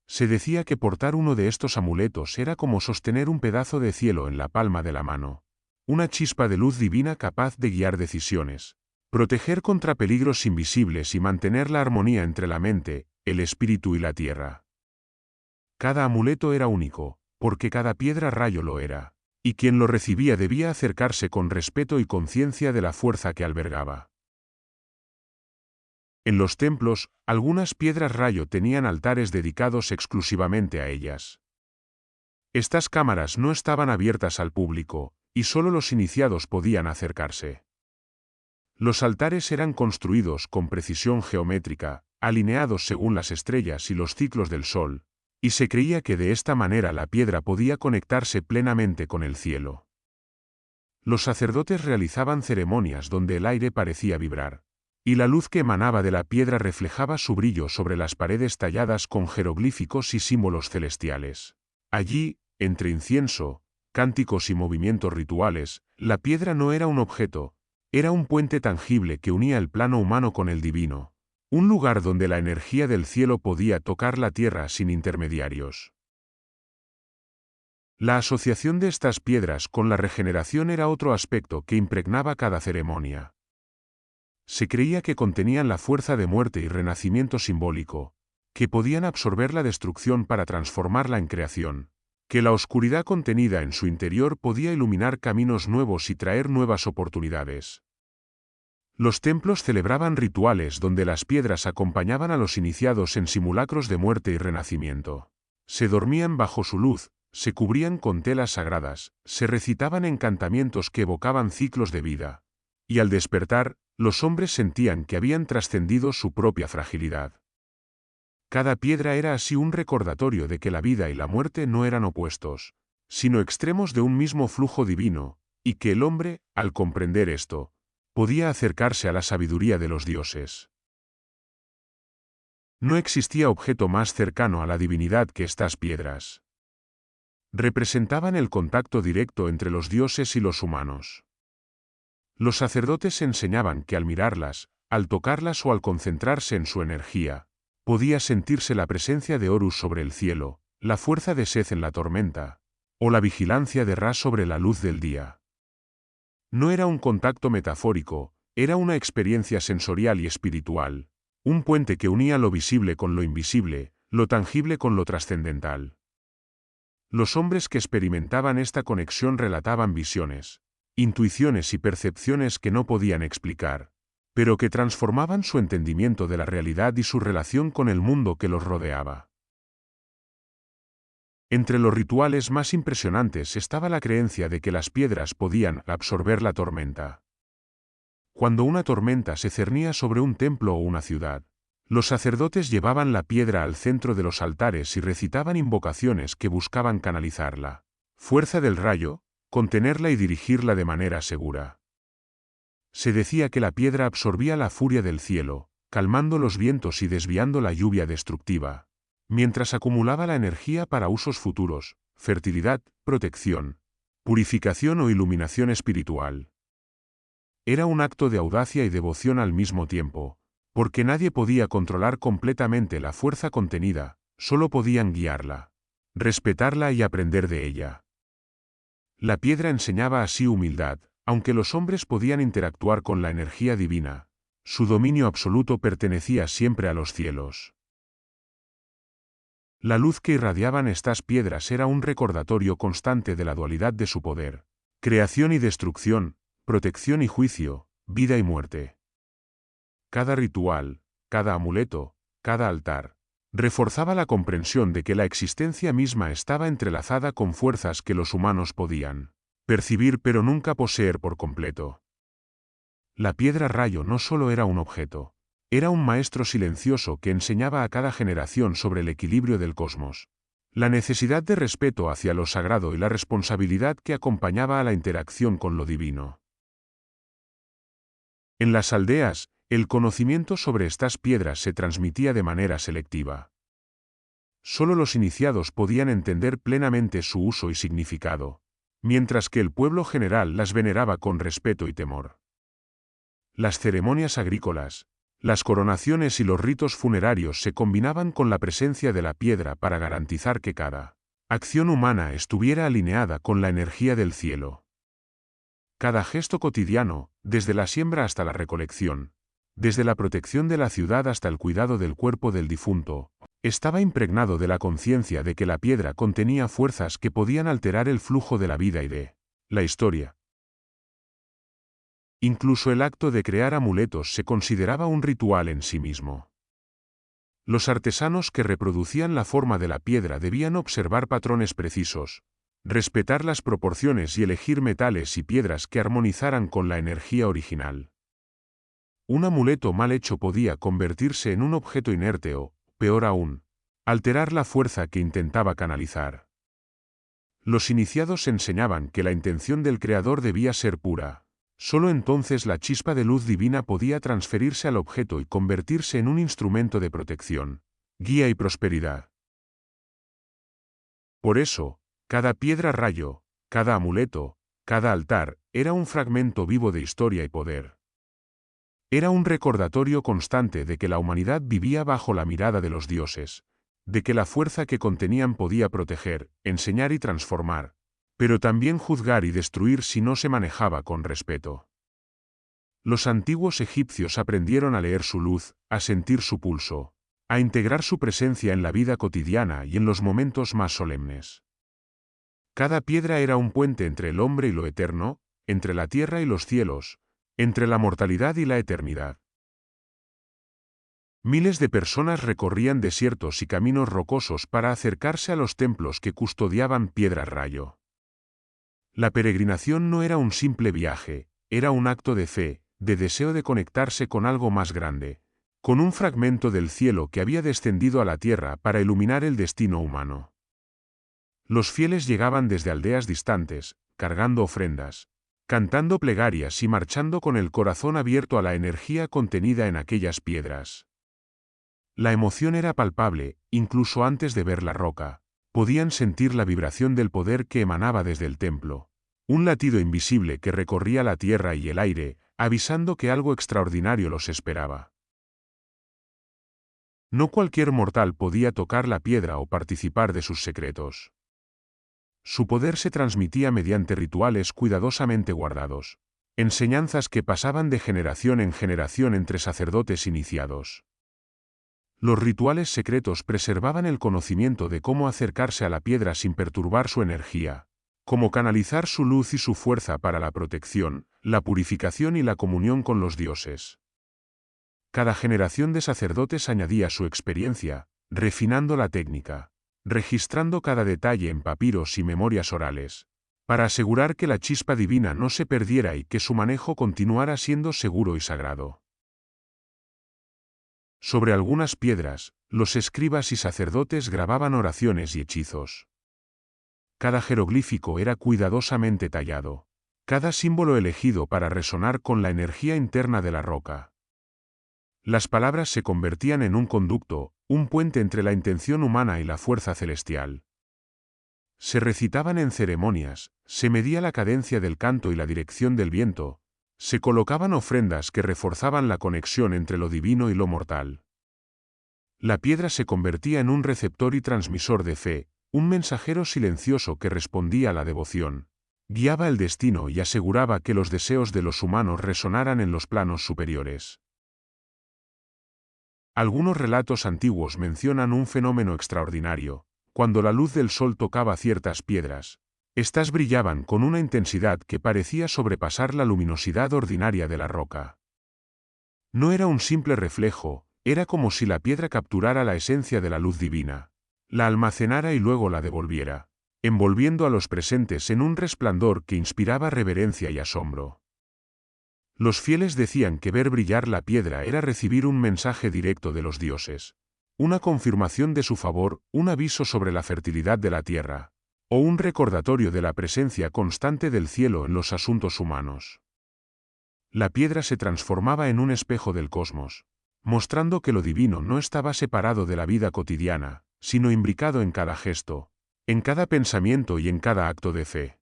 Se decía que portar uno de estos amuletos era como sostener un pedazo de cielo en la palma de la mano, una chispa de luz divina capaz de guiar decisiones, proteger contra peligros invisibles y mantener la armonía entre la mente, el espíritu y la tierra. Cada amuleto era único, porque cada piedra rayo lo era, y quien lo recibía debía acercarse con respeto y conciencia de la fuerza que albergaba. En los templos, algunas piedras rayo tenían altares dedicados exclusivamente a ellas. Estas cámaras no estaban abiertas al público, y solo los iniciados podían acercarse. Los altares eran construidos con precisión geométrica, alineados según las estrellas y los ciclos del sol, y se creía que de esta manera la piedra podía conectarse plenamente con el cielo. Los sacerdotes realizaban ceremonias donde el aire parecía vibrar, y la luz que emanaba de la piedra reflejaba su brillo sobre las paredes talladas con jeroglíficos y símbolos celestiales. Allí, entre incienso, cánticos y movimientos rituales, la piedra no era un objeto, era un puente tangible que unía el plano humano con el divino, un lugar donde la energía del cielo podía tocar la tierra sin intermediarios. La asociación de estas piedras con la regeneración era otro aspecto que impregnaba cada ceremonia. Se creía que contenían la fuerza de muerte y renacimiento simbólico, que podían absorber la destrucción para transformarla en creación, que la oscuridad contenida en su interior podía iluminar caminos nuevos y traer nuevas oportunidades. Los templos celebraban rituales donde las piedras acompañaban a los iniciados en simulacros de muerte y renacimiento. Se dormían bajo su luz, se cubrían con telas sagradas, se recitaban encantamientos que evocaban ciclos de vida, y al despertar, los hombres sentían que habían trascendido su propia fragilidad. Cada piedra era así un recordatorio de que la vida y la muerte no eran opuestos, sino extremos de un mismo flujo divino, y que el hombre, al comprender esto, podía acercarse a la sabiduría de los dioses. No existía objeto más cercano a la divinidad que estas piedras. Representaban el contacto directo entre los dioses y los humanos. Los sacerdotes enseñaban que al mirarlas, al tocarlas o al concentrarse en su energía, podía sentirse la presencia de Horus sobre el cielo, la fuerza de Seth en la tormenta, o la vigilancia de Ra sobre la luz del día. No era un contacto metafórico, era una experiencia sensorial y espiritual, un puente que unía lo visible con lo invisible, lo tangible con lo trascendental. Los hombres que experimentaban esta conexión relataban visiones, intuiciones y percepciones que no podían explicar, pero que transformaban su entendimiento de la realidad y su relación con el mundo que los rodeaba. Entre los rituales más impresionantes estaba la creencia de que las piedras podían absorber la tormenta. Cuando una tormenta se cernía sobre un templo o una ciudad, los sacerdotes llevaban la piedra al centro de los altares y recitaban invocaciones que buscaban canalizar la fuerza del rayo, contenerla y dirigirla de manera segura. Se decía que la piedra absorbía la furia del cielo, calmando los vientos y desviando la lluvia destructiva, mientras acumulaba la energía para usos futuros, fertilidad, protección, purificación o iluminación espiritual. Era un acto de audacia y devoción al mismo tiempo, porque nadie podía controlar completamente la fuerza contenida, solo podían guiarla, respetarla y aprender de ella. La piedra enseñaba así humildad, aunque los hombres podían interactuar con la energía divina, su dominio absoluto pertenecía siempre a los cielos. La luz que irradiaban estas piedras era un recordatorio constante de la dualidad de su poder, creación y destrucción, protección y juicio, vida y muerte. Cada ritual, cada amuleto, cada altar, reforzaba la comprensión de que la existencia misma estaba entrelazada con fuerzas que los humanos podían percibir pero nunca poseer por completo. La piedra rayo no solo era un objeto, era un maestro silencioso que enseñaba a cada generación sobre el equilibrio del cosmos, la necesidad de respeto hacia lo sagrado y la responsabilidad que acompañaba a la interacción con lo divino. En las aldeas, el conocimiento sobre estas piedras se transmitía de manera selectiva. Solo los iniciados podían entender plenamente su uso y significado, mientras que el pueblo general las veneraba con respeto y temor. Las ceremonias agrícolas, las coronaciones y los ritos funerarios se combinaban con la presencia de la piedra para garantizar que cada acción humana estuviera alineada con la energía del cielo. Cada gesto cotidiano, desde la siembra hasta la recolección, desde la protección de la ciudad hasta el cuidado del cuerpo del difunto, estaba impregnado de la conciencia de que la piedra contenía fuerzas que podían alterar el flujo de la vida y de la historia. Incluso el acto de crear amuletos se consideraba un ritual en sí mismo. Los artesanos que reproducían la forma de la piedra debían observar patrones precisos, respetar las proporciones y elegir metales y piedras que armonizaran con la energía original. Un amuleto mal hecho podía convertirse en un objeto inerte o, peor aún, alterar la fuerza que intentaba canalizar. Los iniciados enseñaban que la intención del creador debía ser pura. Solo entonces la chispa de luz divina podía transferirse al objeto y convertirse en un instrumento de protección, guía y prosperidad. Por eso, cada piedra rayo, cada amuleto, cada altar, era un fragmento vivo de historia y poder. Era un recordatorio constante de que la humanidad vivía bajo la mirada de los dioses, de que la fuerza que contenían podía proteger, enseñar y transformar, pero también juzgar y destruir si no se manejaba con respeto. Los antiguos egipcios aprendieron a leer su luz, a sentir su pulso, a integrar su presencia en la vida cotidiana y en los momentos más solemnes. Cada piedra era un puente entre el hombre y lo eterno, entre la tierra y los cielos, entre la mortalidad y la eternidad. Miles de personas recorrían desiertos y caminos rocosos para acercarse a los templos que custodiaban piedra rayo. La peregrinación no era un simple viaje, era un acto de fe, de deseo de conectarse con algo más grande, con un fragmento del cielo que había descendido a la tierra para iluminar el destino humano. Los fieles llegaban desde aldeas distantes, cargando ofrendas, cantando plegarias y marchando con el corazón abierto a la energía contenida en aquellas piedras. La emoción era palpable, incluso antes de ver la roca. Podían sentir la vibración del poder que emanaba desde el templo, un latido invisible que recorría la tierra y el aire, avisando que algo extraordinario los esperaba. No cualquier mortal podía tocar la piedra o participar de sus secretos. Su poder se transmitía mediante rituales cuidadosamente guardados, enseñanzas que pasaban de generación en generación entre sacerdotes iniciados. Los rituales secretos preservaban el conocimiento de cómo acercarse a la piedra sin perturbar su energía, cómo canalizar su luz y su fuerza para la protección, la purificación y la comunión con los dioses. Cada generación de sacerdotes añadía su experiencia, refinando la técnica, registrando cada detalle en papiros y memorias orales, para asegurar que la chispa divina no se perdiera y que su manejo continuara siendo seguro y sagrado. Sobre algunas piedras, los escribas y sacerdotes grababan oraciones y hechizos. Cada jeroglífico era cuidadosamente tallado, cada símbolo elegido para resonar con la energía interna de la roca. Las palabras se convertían en un conducto, un puente entre la intención humana y la fuerza celestial. Se recitaban en ceremonias, se medía la cadencia del canto y la dirección del viento, se colocaban ofrendas que reforzaban la conexión entre lo divino y lo mortal. La piedra se convertía en un receptor y transmisor de fe, un mensajero silencioso que respondía a la devoción, guiaba el destino y aseguraba que los deseos de los humanos resonaran en los planos superiores. Algunos relatos antiguos mencionan un fenómeno extraordinario. Cuando la luz del sol tocaba ciertas piedras, éstas brillaban con una intensidad que parecía sobrepasar la luminosidad ordinaria de la roca. No era un simple reflejo, era como si la piedra capturara la esencia de la luz divina, la almacenara y luego la devolviera, envolviendo a los presentes en un resplandor que inspiraba reverencia y asombro. Los fieles decían que ver brillar la piedra era recibir un mensaje directo de los dioses, una confirmación de su favor, un aviso sobre la fertilidad de la tierra, o un recordatorio de la presencia constante del cielo en los asuntos humanos. La piedra se transformaba en un espejo del cosmos, mostrando que lo divino no estaba separado de la vida cotidiana, sino imbricado en cada gesto, en cada pensamiento y en cada acto de fe.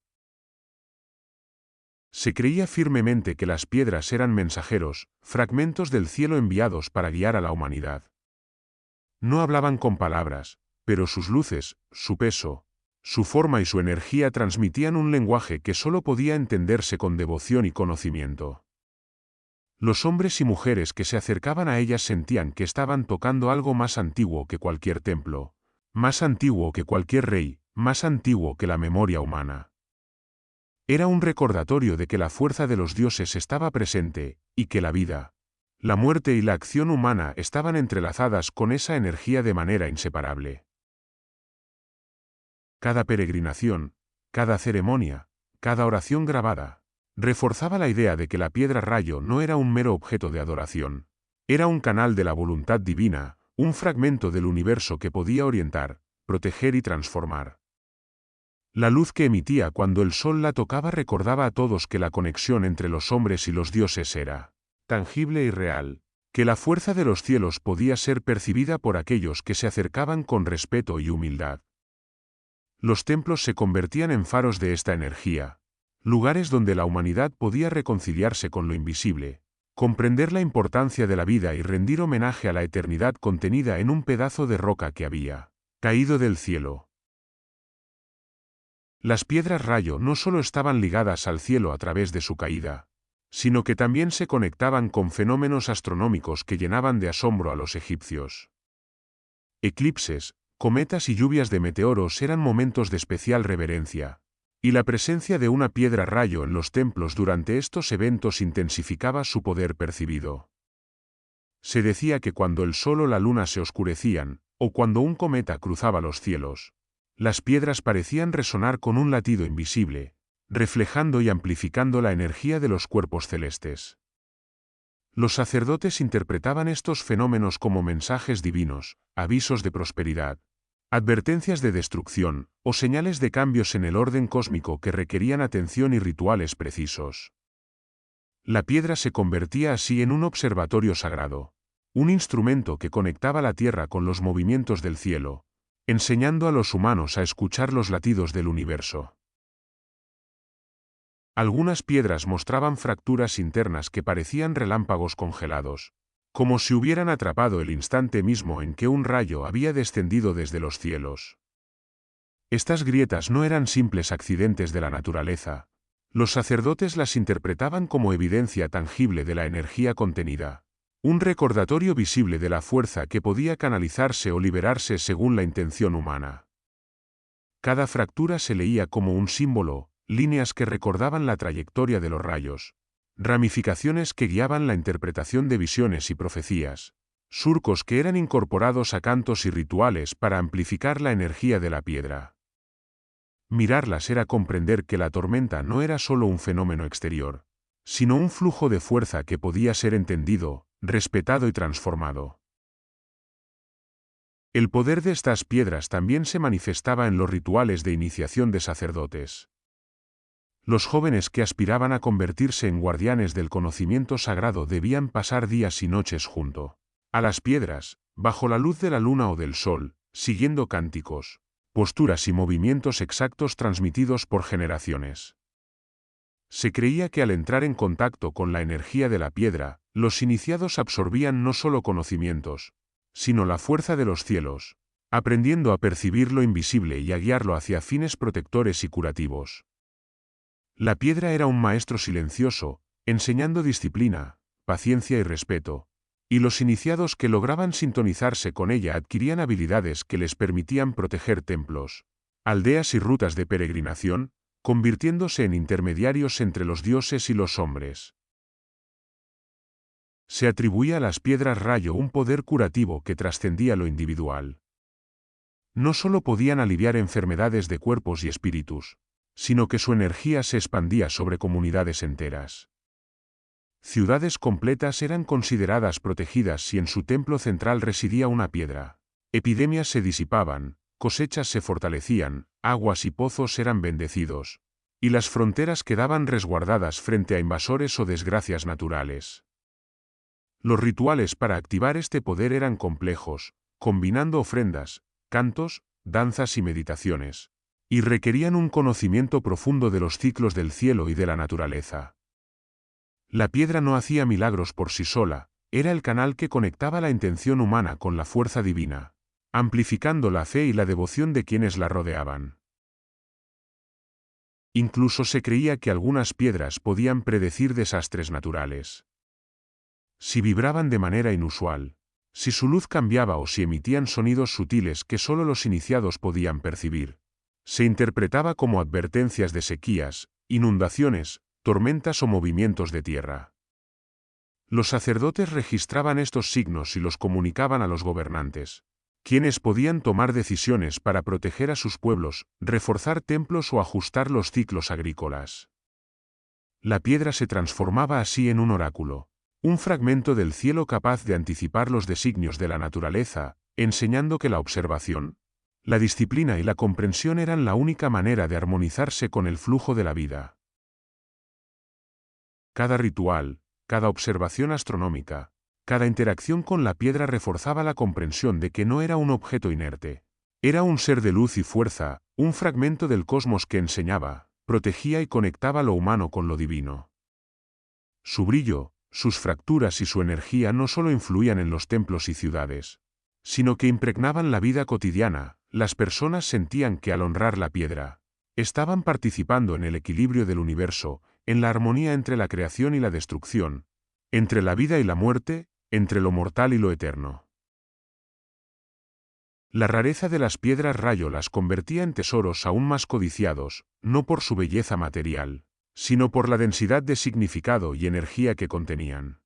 Se creía firmemente que las piedras eran mensajeros, fragmentos del cielo enviados para guiar a la humanidad. No hablaban con palabras, pero sus luces, su peso, su forma y su energía transmitían un lenguaje que solo podía entenderse con devoción y conocimiento. Los hombres y mujeres que se acercaban a ellas sentían que estaban tocando algo más antiguo que cualquier templo, más antiguo que cualquier rey, más antiguo que la memoria humana. Era un recordatorio de que la fuerza de los dioses estaba presente, y que la vida, la muerte y la acción humana estaban entrelazadas con esa energía de manera inseparable. Cada peregrinación, cada ceremonia, cada oración grabada, reforzaba la idea de que la piedra rayo no era un mero objeto de adoración. Era un canal de la voluntad divina, un fragmento del universo que podía orientar, proteger y transformar. La luz que emitía cuando el sol la tocaba recordaba a todos que la conexión entre los hombres y los dioses era tangible y real, que la fuerza de los cielos podía ser percibida por aquellos que se acercaban con respeto y humildad. Los templos se convertían en faros de esta energía, lugares donde la humanidad podía reconciliarse con lo invisible, comprender la importancia de la vida y rendir homenaje a la eternidad contenida en un pedazo de roca que había caído del cielo. Las piedras rayo no solo estaban ligadas al cielo a través de su caída, sino que también se conectaban con fenómenos astronómicos que llenaban de asombro a los egipcios. Eclipses, cometas y lluvias de meteoros eran momentos de especial reverencia, y la presencia de una piedra rayo en los templos durante estos eventos intensificaba su poder percibido. Se decía que cuando el sol o la luna se oscurecían, o cuando un cometa cruzaba los cielos, las piedras parecían resonar con un latido invisible, reflejando y amplificando la energía de los cuerpos celestes. Los sacerdotes interpretaban estos fenómenos como mensajes divinos, avisos de prosperidad, advertencias de destrucción, o señales de cambios en el orden cósmico que requerían atención y rituales precisos. La piedra se convertía así en un observatorio sagrado, un instrumento que conectaba la tierra con los movimientos del cielo, enseñando a los humanos a escuchar los latidos del universo. Algunas piedras mostraban fracturas internas que parecían relámpagos congelados, como si hubieran atrapado el instante mismo en que un rayo había descendido desde los cielos. Estas grietas no eran simples accidentes de la naturaleza. Los sacerdotes las interpretaban como evidencia tangible de la energía contenida, un recordatorio visible de la fuerza que podía canalizarse o liberarse según la intención humana. Cada fractura se leía como un símbolo, líneas que recordaban la trayectoria de los rayos, ramificaciones que guiaban la interpretación de visiones y profecías, surcos que eran incorporados a cantos y rituales para amplificar la energía de la piedra. Mirarlas era comprender que la tormenta no era solo un fenómeno exterior, sino un flujo de fuerza que podía ser entendido, respetado y transformado. El poder de estas piedras también se manifestaba en los rituales de iniciación de sacerdotes. Los jóvenes que aspiraban a convertirse en guardianes del conocimiento sagrado debían pasar días y noches junto a las piedras, bajo la luz de la luna o del sol, siguiendo cánticos, posturas y movimientos exactos transmitidos por generaciones. Se creía que al entrar en contacto con la energía de la piedra, los iniciados absorbían no solo conocimientos, sino la fuerza de los cielos, aprendiendo a percibir lo invisible y a guiarlo hacia fines protectores y curativos. La piedra era un maestro silencioso, enseñando disciplina, paciencia y respeto, y los iniciados que lograban sintonizarse con ella adquirían habilidades que les permitían proteger templos, aldeas y rutas de peregrinación, convirtiéndose en intermediarios entre los dioses y los hombres. Se atribuía a las piedras rayo un poder curativo que trascendía lo individual. No solo podían aliviar enfermedades de cuerpos y espíritus, sino que su energía se expandía sobre comunidades enteras. Ciudades completas eran consideradas protegidas si en su templo central residía una piedra. Epidemias se disipaban, cosechas se fortalecían, aguas y pozos eran bendecidos, y las fronteras quedaban resguardadas frente a invasores o desgracias naturales. Los rituales para activar este poder eran complejos, combinando ofrendas, cantos, danzas y meditaciones, y requerían un conocimiento profundo de los ciclos del cielo y de la naturaleza. La piedra no hacía milagros por sí sola, era el canal que conectaba la intención humana con la fuerza divina, amplificando la fe y la devoción de quienes la rodeaban. Incluso se creía que algunas piedras podían predecir desastres naturales. Si vibraban de manera inusual, si su luz cambiaba o si emitían sonidos sutiles que solo los iniciados podían percibir, se interpretaba como advertencias de sequías, inundaciones, tormentas o movimientos de tierra. Los sacerdotes registraban estos signos y los comunicaban a los gobernantes, quienes podían tomar decisiones para proteger a sus pueblos, reforzar templos o ajustar los ciclos agrícolas. La piedra se transformaba así en un oráculo, un fragmento del cielo capaz de anticipar los designios de la naturaleza, enseñando que la observación, la disciplina y la comprensión eran la única manera de armonizarse con el flujo de la vida. Cada ritual, cada observación astronómica, cada interacción con la piedra reforzaba la comprensión de que no era un objeto inerte. Era un ser de luz y fuerza, un fragmento del cosmos que enseñaba, protegía y conectaba lo humano con lo divino. Su brillo, sus fracturas y su energía no solo influían en los templos y ciudades, sino que impregnaban la vida cotidiana. Las personas sentían que al honrar la piedra, estaban participando en el equilibrio del universo, en la armonía entre la creación y la destrucción, entre la vida y la muerte, entre lo mortal y lo eterno. La rareza de las piedras rayo las convertía en tesoros aún más codiciados, no por su belleza material, sino por la densidad de significado y energía que contenían.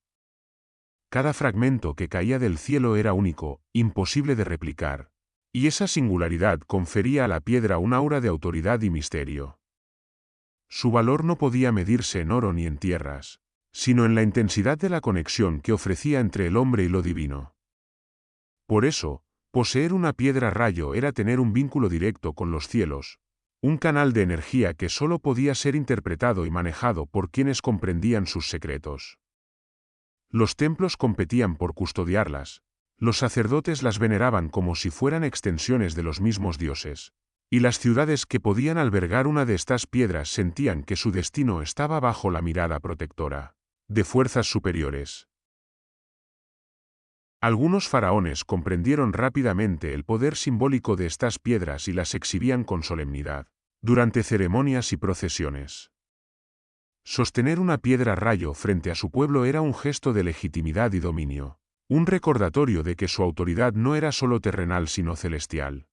Cada fragmento que caía del cielo era único, imposible de replicar, y esa singularidad confería a la piedra un aura de autoridad y misterio. Su valor no podía medirse en oro ni en tierras, sino en la intensidad de la conexión que ofrecía entre el hombre y lo divino. Por eso, poseer una piedra rayo era tener un vínculo directo con los cielos, un canal de energía que solo podía ser interpretado y manejado por quienes comprendían sus secretos. Los templos competían por custodiarlas, los sacerdotes las veneraban como si fueran extensiones de los mismos dioses, y las ciudades que podían albergar una de estas piedras sentían que su destino estaba bajo la mirada protectora de fuerzas superiores. Algunos faraones comprendieron rápidamente el poder simbólico de estas piedras y las exhibían con solemnidad, durante ceremonias y procesiones. Sostener una piedra rayo frente a su pueblo era un gesto de legitimidad y dominio, un recordatorio de que su autoridad no era solo terrenal sino celestial.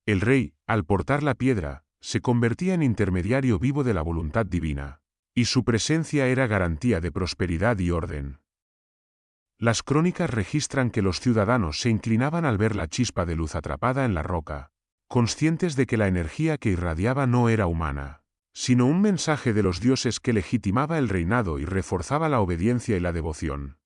El rey, al portar la piedra, se convertía en intermediario vivo de la voluntad divina, y su presencia era garantía de prosperidad y orden. Las crónicas registran que los ciudadanos se inclinaban al ver la chispa de luz atrapada en la roca, conscientes de que la energía que irradiaba no era humana, sino un mensaje de los dioses que legitimaba el reinado y reforzaba la obediencia y la devoción.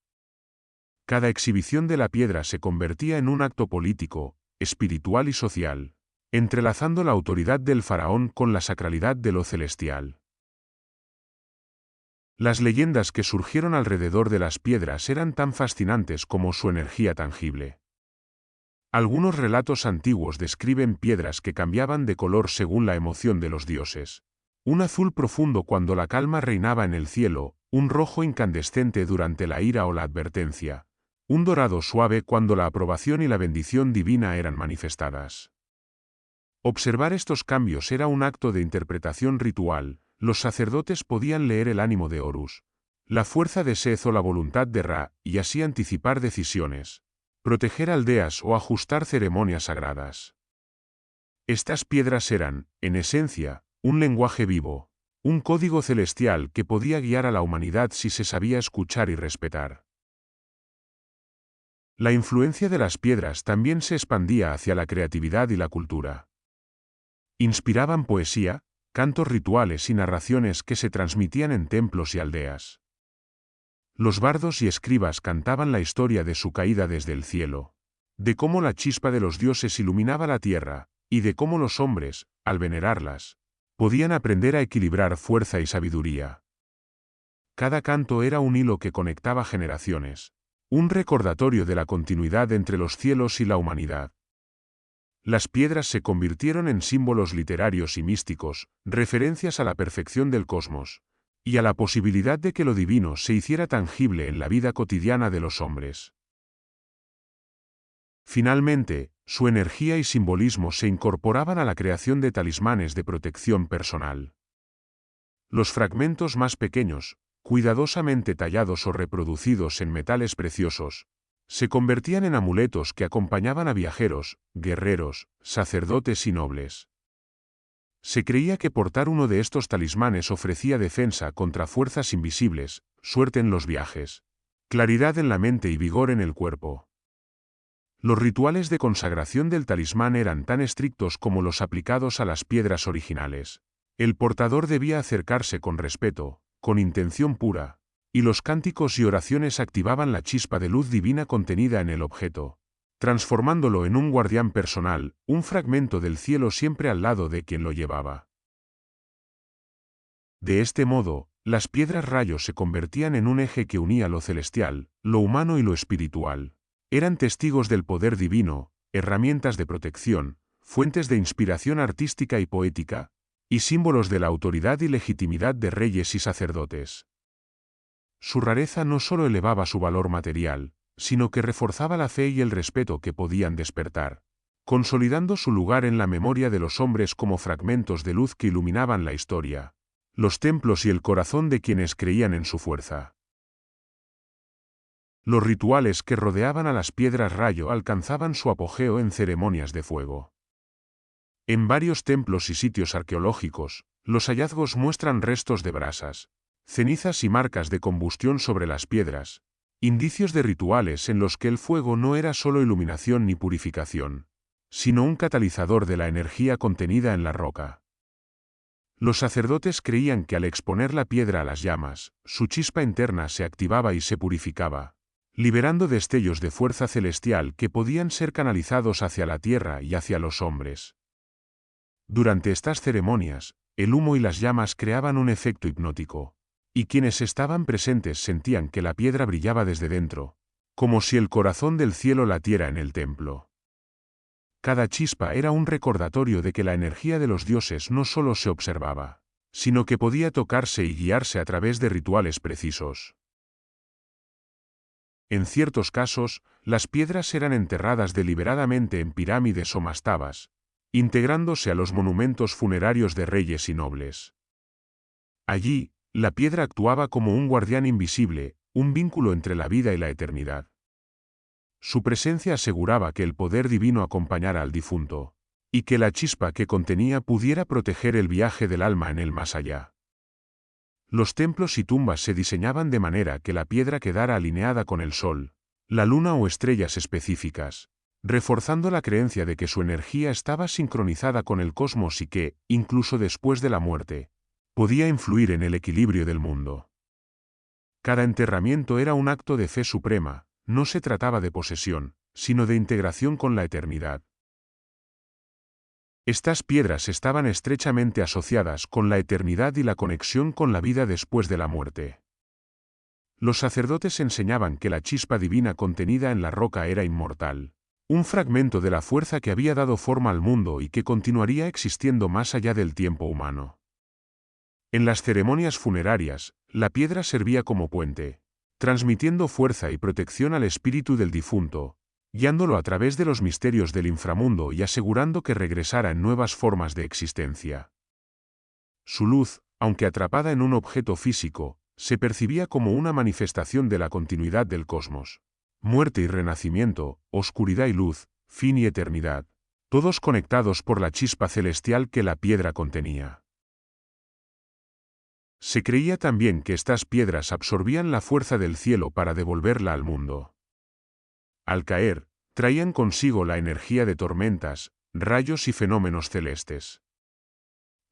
Cada exhibición de la piedra se convertía en un acto político, espiritual y social, entrelazando la autoridad del faraón con la sacralidad de lo celestial. Las leyendas que surgieron alrededor de las piedras eran tan fascinantes como su energía tangible. Algunos relatos antiguos describen piedras que cambiaban de color según la emoción de los dioses. Un azul profundo cuando la calma reinaba en el cielo, un rojo incandescente durante la ira o la advertencia, un dorado suave cuando la aprobación y la bendición divina eran manifestadas. Observar estos cambios era un acto de interpretación ritual. Los sacerdotes podían leer el ánimo de Horus, la fuerza de Seth o la voluntad de Ra, y así anticipar decisiones, proteger aldeas o ajustar ceremonias sagradas. Estas piedras eran, en esencia, un lenguaje vivo, un código celestial que podía guiar a la humanidad si se sabía escuchar y respetar. La influencia de las piedras también se expandía hacia la creatividad y la cultura. Inspiraban poesía, cantos rituales y narraciones que se transmitían en templos y aldeas. Los bardos y escribas cantaban la historia de su caída desde el cielo, de cómo la chispa de los dioses iluminaba la tierra, y de cómo los hombres, al venerarlas, podían aprender a equilibrar fuerza y sabiduría. Cada canto era un hilo que conectaba generaciones, un recordatorio de la continuidad entre los cielos y la humanidad. Las piedras se convirtieron en símbolos literarios y místicos, referencias a la perfección del cosmos, y a la posibilidad de que lo divino se hiciera tangible en la vida cotidiana de los hombres. Finalmente, su energía y simbolismo se incorporaban a la creación de talismanes de protección personal. Los fragmentos más pequeños, cuidadosamente tallados o reproducidos en metales preciosos, se convertían en amuletos que acompañaban a viajeros, guerreros, sacerdotes y nobles. Se creía que portar uno de estos talismanes ofrecía defensa contra fuerzas invisibles, suerte en los viajes, claridad en la mente y vigor en el cuerpo. Los rituales de consagración del talismán eran tan estrictos como los aplicados a las piedras originales. El portador debía acercarse con respeto, con intención pura, y los cánticos y oraciones activaban la chispa de luz divina contenida en el objeto, transformándolo en un guardián personal, un fragmento del cielo siempre al lado de quien lo llevaba. De este modo, las piedras rayos se convertían en un eje que unía lo celestial, lo humano y lo espiritual. Eran testigos del poder divino, herramientas de protección, fuentes de inspiración artística y poética, y símbolos de la autoridad y legitimidad de reyes y sacerdotes. Su rareza no solo elevaba su valor material, sino que reforzaba la fe y el respeto que podían despertar, consolidando su lugar en la memoria de los hombres como fragmentos de luz que iluminaban la historia, los templos y el corazón de quienes creían en su fuerza. Los rituales que rodeaban a las piedras rayo alcanzaban su apogeo en ceremonias de fuego. En varios templos y sitios arqueológicos, los hallazgos muestran restos de brasas, cenizas y marcas de combustión sobre las piedras, indicios de rituales en los que el fuego no era solo iluminación ni purificación, sino un catalizador de la energía contenida en la roca. Los sacerdotes creían que al exponer la piedra a las llamas, su chispa interna se activaba y se purificaba, liberando destellos de fuerza celestial que podían ser canalizados hacia la tierra y hacia los hombres. Durante estas ceremonias, el humo y las llamas creaban un efecto hipnótico, y quienes estaban presentes sentían que la piedra brillaba desde dentro, como si el corazón del cielo latiera en el templo. Cada chispa era un recordatorio de que la energía de los dioses no solo se observaba, sino que podía tocarse y guiarse a través de rituales precisos. En ciertos casos, las piedras eran enterradas deliberadamente en pirámides o mastabas, integrándose a los monumentos funerarios de reyes y nobles. Allí, la piedra actuaba como un guardián invisible, un vínculo entre la vida y la eternidad. Su presencia aseguraba que el poder divino acompañara al difunto, y que la chispa que contenía pudiera proteger el viaje del alma en el más allá. Los templos y tumbas se diseñaban de manera que la piedra quedara alineada con el sol, la luna o estrellas específicas, reforzando la creencia de que su energía estaba sincronizada con el cosmos y que, incluso después de la muerte, podía influir en el equilibrio del mundo. Cada enterramiento era un acto de fe suprema, no se trataba de posesión, sino de integración con la eternidad. Estas piedras estaban estrechamente asociadas con la eternidad y la conexión con la vida después de la muerte. Los sacerdotes enseñaban que la chispa divina contenida en la roca era inmortal, un fragmento de la fuerza que había dado forma al mundo y que continuaría existiendo más allá del tiempo humano. En las ceremonias funerarias, la piedra servía como puente, transmitiendo fuerza y protección al espíritu del difunto, guiándolo a través de los misterios del inframundo y asegurando que regresara en nuevas formas de existencia. Su luz, aunque atrapada en un objeto físico, se percibía como una manifestación de la continuidad del cosmos. Muerte y renacimiento, oscuridad y luz, fin y eternidad, todos conectados por la chispa celestial que la piedra contenía. Se creía también que estas piedras absorbían la fuerza del cielo para devolverla al mundo. Al caer, traían consigo la energía de tormentas, rayos y fenómenos celestes.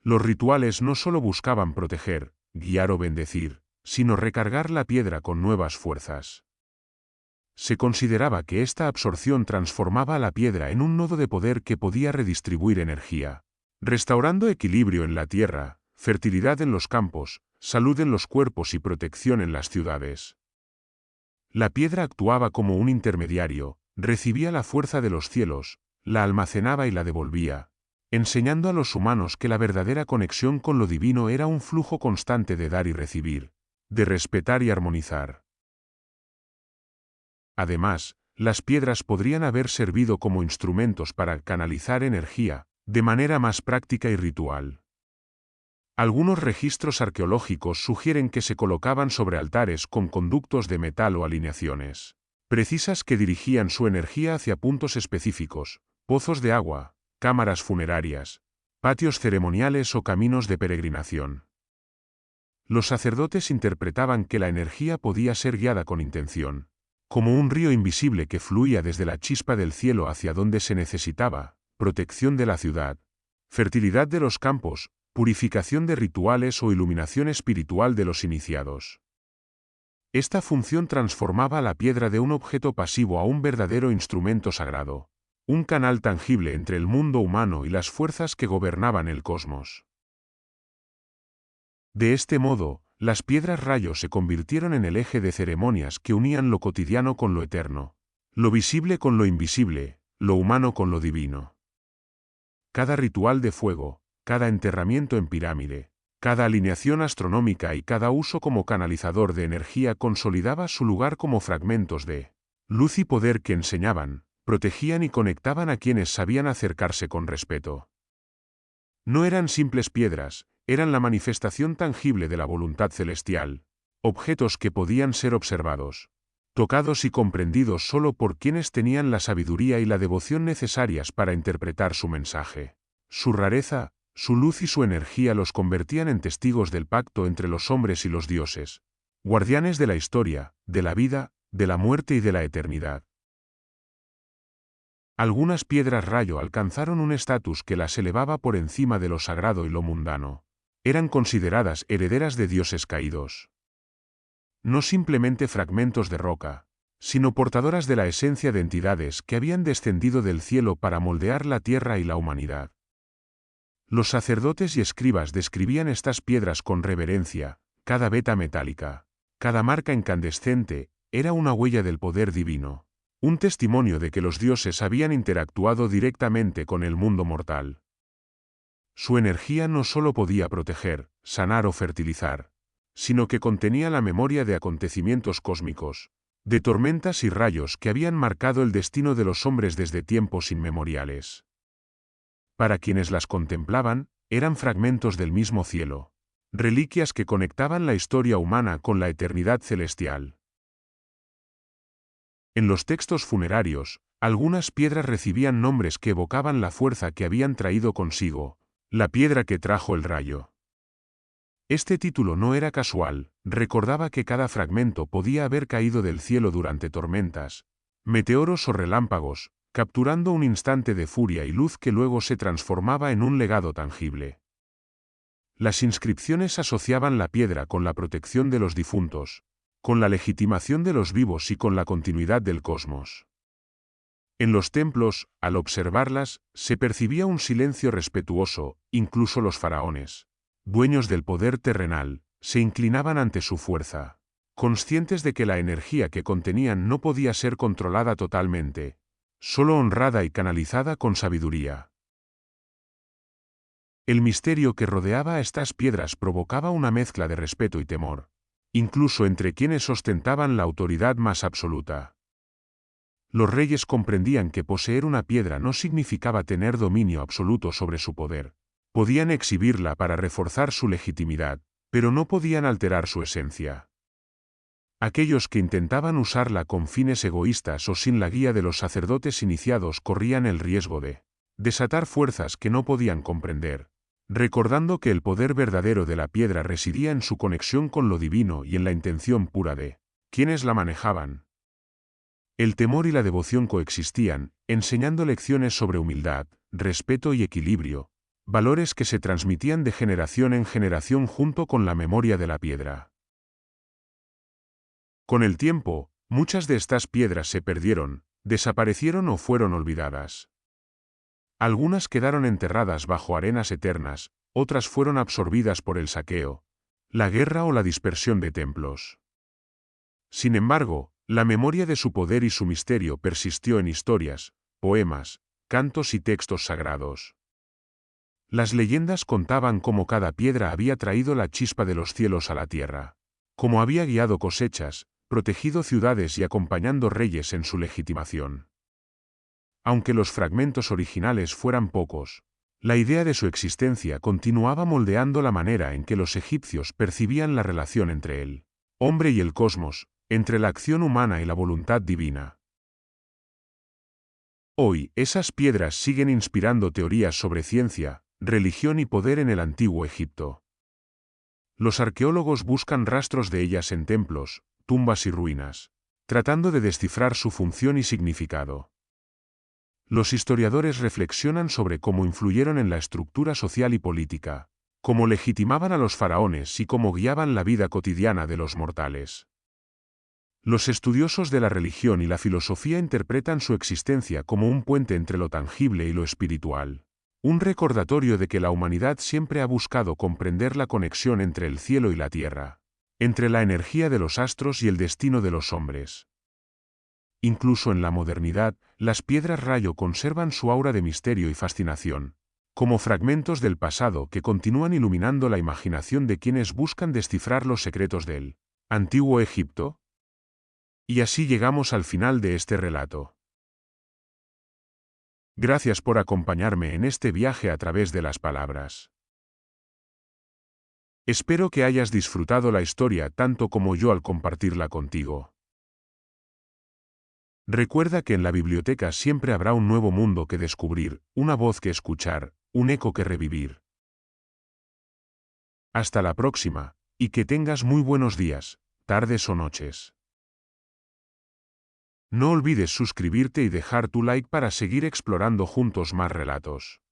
Los rituales no solo buscaban proteger, guiar o bendecir, sino recargar la piedra con nuevas fuerzas. Se consideraba que esta absorción transformaba a la piedra en un nodo de poder que podía redistribuir energía, restaurando equilibrio en la tierra, fertilidad en los campos, salud en los cuerpos y protección en las ciudades. La piedra actuaba como un intermediario, recibía la fuerza de los cielos, la almacenaba y la devolvía, enseñando a los humanos que la verdadera conexión con lo divino era un flujo constante de dar y recibir, de respetar y armonizar. Además, las piedras podrían haber servido como instrumentos para canalizar energía, de manera más práctica y ritual. Algunos registros arqueológicos sugieren que se colocaban sobre altares con conductos de metal o alineaciones precisas que dirigían su energía hacia puntos específicos, pozos de agua, cámaras funerarias, patios ceremoniales o caminos de peregrinación. Los sacerdotes interpretaban que la energía podía ser guiada con intención, como un río invisible que fluía desde la chispa del cielo hacia donde se necesitaba, protección de la ciudad, fertilidad de los campos, purificación de rituales o iluminación espiritual de los iniciados. Esta función transformaba a la piedra de un objeto pasivo a un verdadero instrumento sagrado, un canal tangible entre el mundo humano y las fuerzas que gobernaban el cosmos. De este modo, las piedras rayos se convirtieron en el eje de ceremonias que unían lo cotidiano con lo eterno, lo visible con lo invisible, lo humano con lo divino. Cada ritual de fuego, cada enterramiento en pirámide, cada alineación astronómica y cada uso como canalizador de energía consolidaba su lugar como fragmentos de luz y poder que enseñaban, protegían y conectaban a quienes sabían acercarse con respeto. No eran simples piedras, eran la manifestación tangible de la voluntad celestial, objetos que podían ser observados, tocados y comprendidos solo por quienes tenían la sabiduría y la devoción necesarias para interpretar su mensaje. Su rareza, su luz y su energía los convertían en testigos del pacto entre los hombres y los dioses, guardianes de la historia, de la vida, de la muerte y de la eternidad. Algunas piedras rayo alcanzaron un estatus que las elevaba por encima de lo sagrado y lo mundano. Eran consideradas herederas de dioses caídos. No simplemente fragmentos de roca, sino portadoras de la esencia de entidades que habían descendido del cielo para moldear la tierra y la humanidad. Los sacerdotes y escribas describían estas piedras con reverencia, cada veta metálica, cada marca incandescente, era una huella del poder divino, un testimonio de que los dioses habían interactuado directamente con el mundo mortal. Su energía no solo podía proteger, sanar o fertilizar, sino que contenía la memoria de acontecimientos cósmicos, de tormentas y rayos que habían marcado el destino de los hombres desde tiempos inmemoriales. Para quienes las contemplaban, eran fragmentos del mismo cielo, reliquias que conectaban la historia humana con la eternidad celestial. En los textos funerarios, algunas piedras recibían nombres que evocaban la fuerza que habían traído consigo, la piedra que trajo el rayo. Este título no era casual, recordaba que cada fragmento podía haber caído del cielo durante tormentas, meteoros o relámpagos, capturando un instante de furia y luz que luego se transformaba en un legado tangible. Las inscripciones asociaban la piedra con la protección de los difuntos, con la legitimación de los vivos y con la continuidad del cosmos. En los templos, al observarlas, se percibía un silencio respetuoso, incluso los faraones, dueños del poder terrenal, se inclinaban ante su fuerza, conscientes de que la energía que contenían no podía ser controlada totalmente, solo honrada y canalizada con sabiduría. El misterio que rodeaba a estas piedras provocaba una mezcla de respeto y temor, incluso entre quienes ostentaban la autoridad más absoluta. Los reyes comprendían que poseer una piedra no significaba tener dominio absoluto sobre su poder. Podían exhibirla para reforzar su legitimidad, pero no podían alterar su esencia. Aquellos que intentaban usarla con fines egoístas o sin la guía de los sacerdotes iniciados corrían el riesgo de desatar fuerzas que no podían comprender, recordando que el poder verdadero de la piedra residía en su conexión con lo divino y en la intención pura de quienes la manejaban. El temor y la devoción coexistían, enseñando lecciones sobre humildad, respeto y equilibrio, valores que se transmitían de generación en generación junto con la memoria de la piedra. Con el tiempo, muchas de estas piedras se perdieron, desaparecieron o fueron olvidadas. Algunas quedaron enterradas bajo arenas eternas, otras fueron absorbidas por el saqueo, la guerra o la dispersión de templos. Sin embargo, la memoria de su poder y su misterio persistió en historias, poemas, cantos y textos sagrados. Las leyendas contaban cómo cada piedra había traído la chispa de los cielos a la tierra, cómo había guiado cosechas, protegido ciudades y acompañando reyes en su legitimación. Aunque los fragmentos originales fueran pocos, la idea de su existencia continuaba moldeando la manera en que los egipcios percibían la relación entre el hombre y el cosmos, entre la acción humana y la voluntad divina. Hoy, esas piedras siguen inspirando teorías sobre ciencia, religión y poder en el antiguo Egipto. Los arqueólogos buscan rastros de ellas en templos, tumbas y ruinas, tratando de descifrar su función y significado. Los historiadores reflexionan sobre cómo influyeron en la estructura social y política, cómo legitimaban a los faraones y cómo guiaban la vida cotidiana de los mortales. Los estudiosos de la religión y la filosofía interpretan su existencia como un puente entre lo tangible y lo espiritual, un recordatorio de que la humanidad siempre ha buscado comprender la conexión entre el cielo y la tierra, entre la energía de los astros y el destino de los hombres. Incluso en la modernidad, las piedras rayo conservan su aura de misterio y fascinación, como fragmentos del pasado que continúan iluminando la imaginación de quienes buscan descifrar los secretos del antiguo Egipto. Y así llegamos al final de este relato. Gracias por acompañarme en este viaje a través de las palabras. Espero que hayas disfrutado la historia tanto como yo al compartirla contigo. Recuerda que en la biblioteca siempre habrá un nuevo mundo que descubrir, una voz que escuchar, un eco que revivir. Hasta la próxima, y que tengas muy buenos días, tardes o noches. No olvides suscribirte y dejar tu like para seguir explorando juntos más relatos.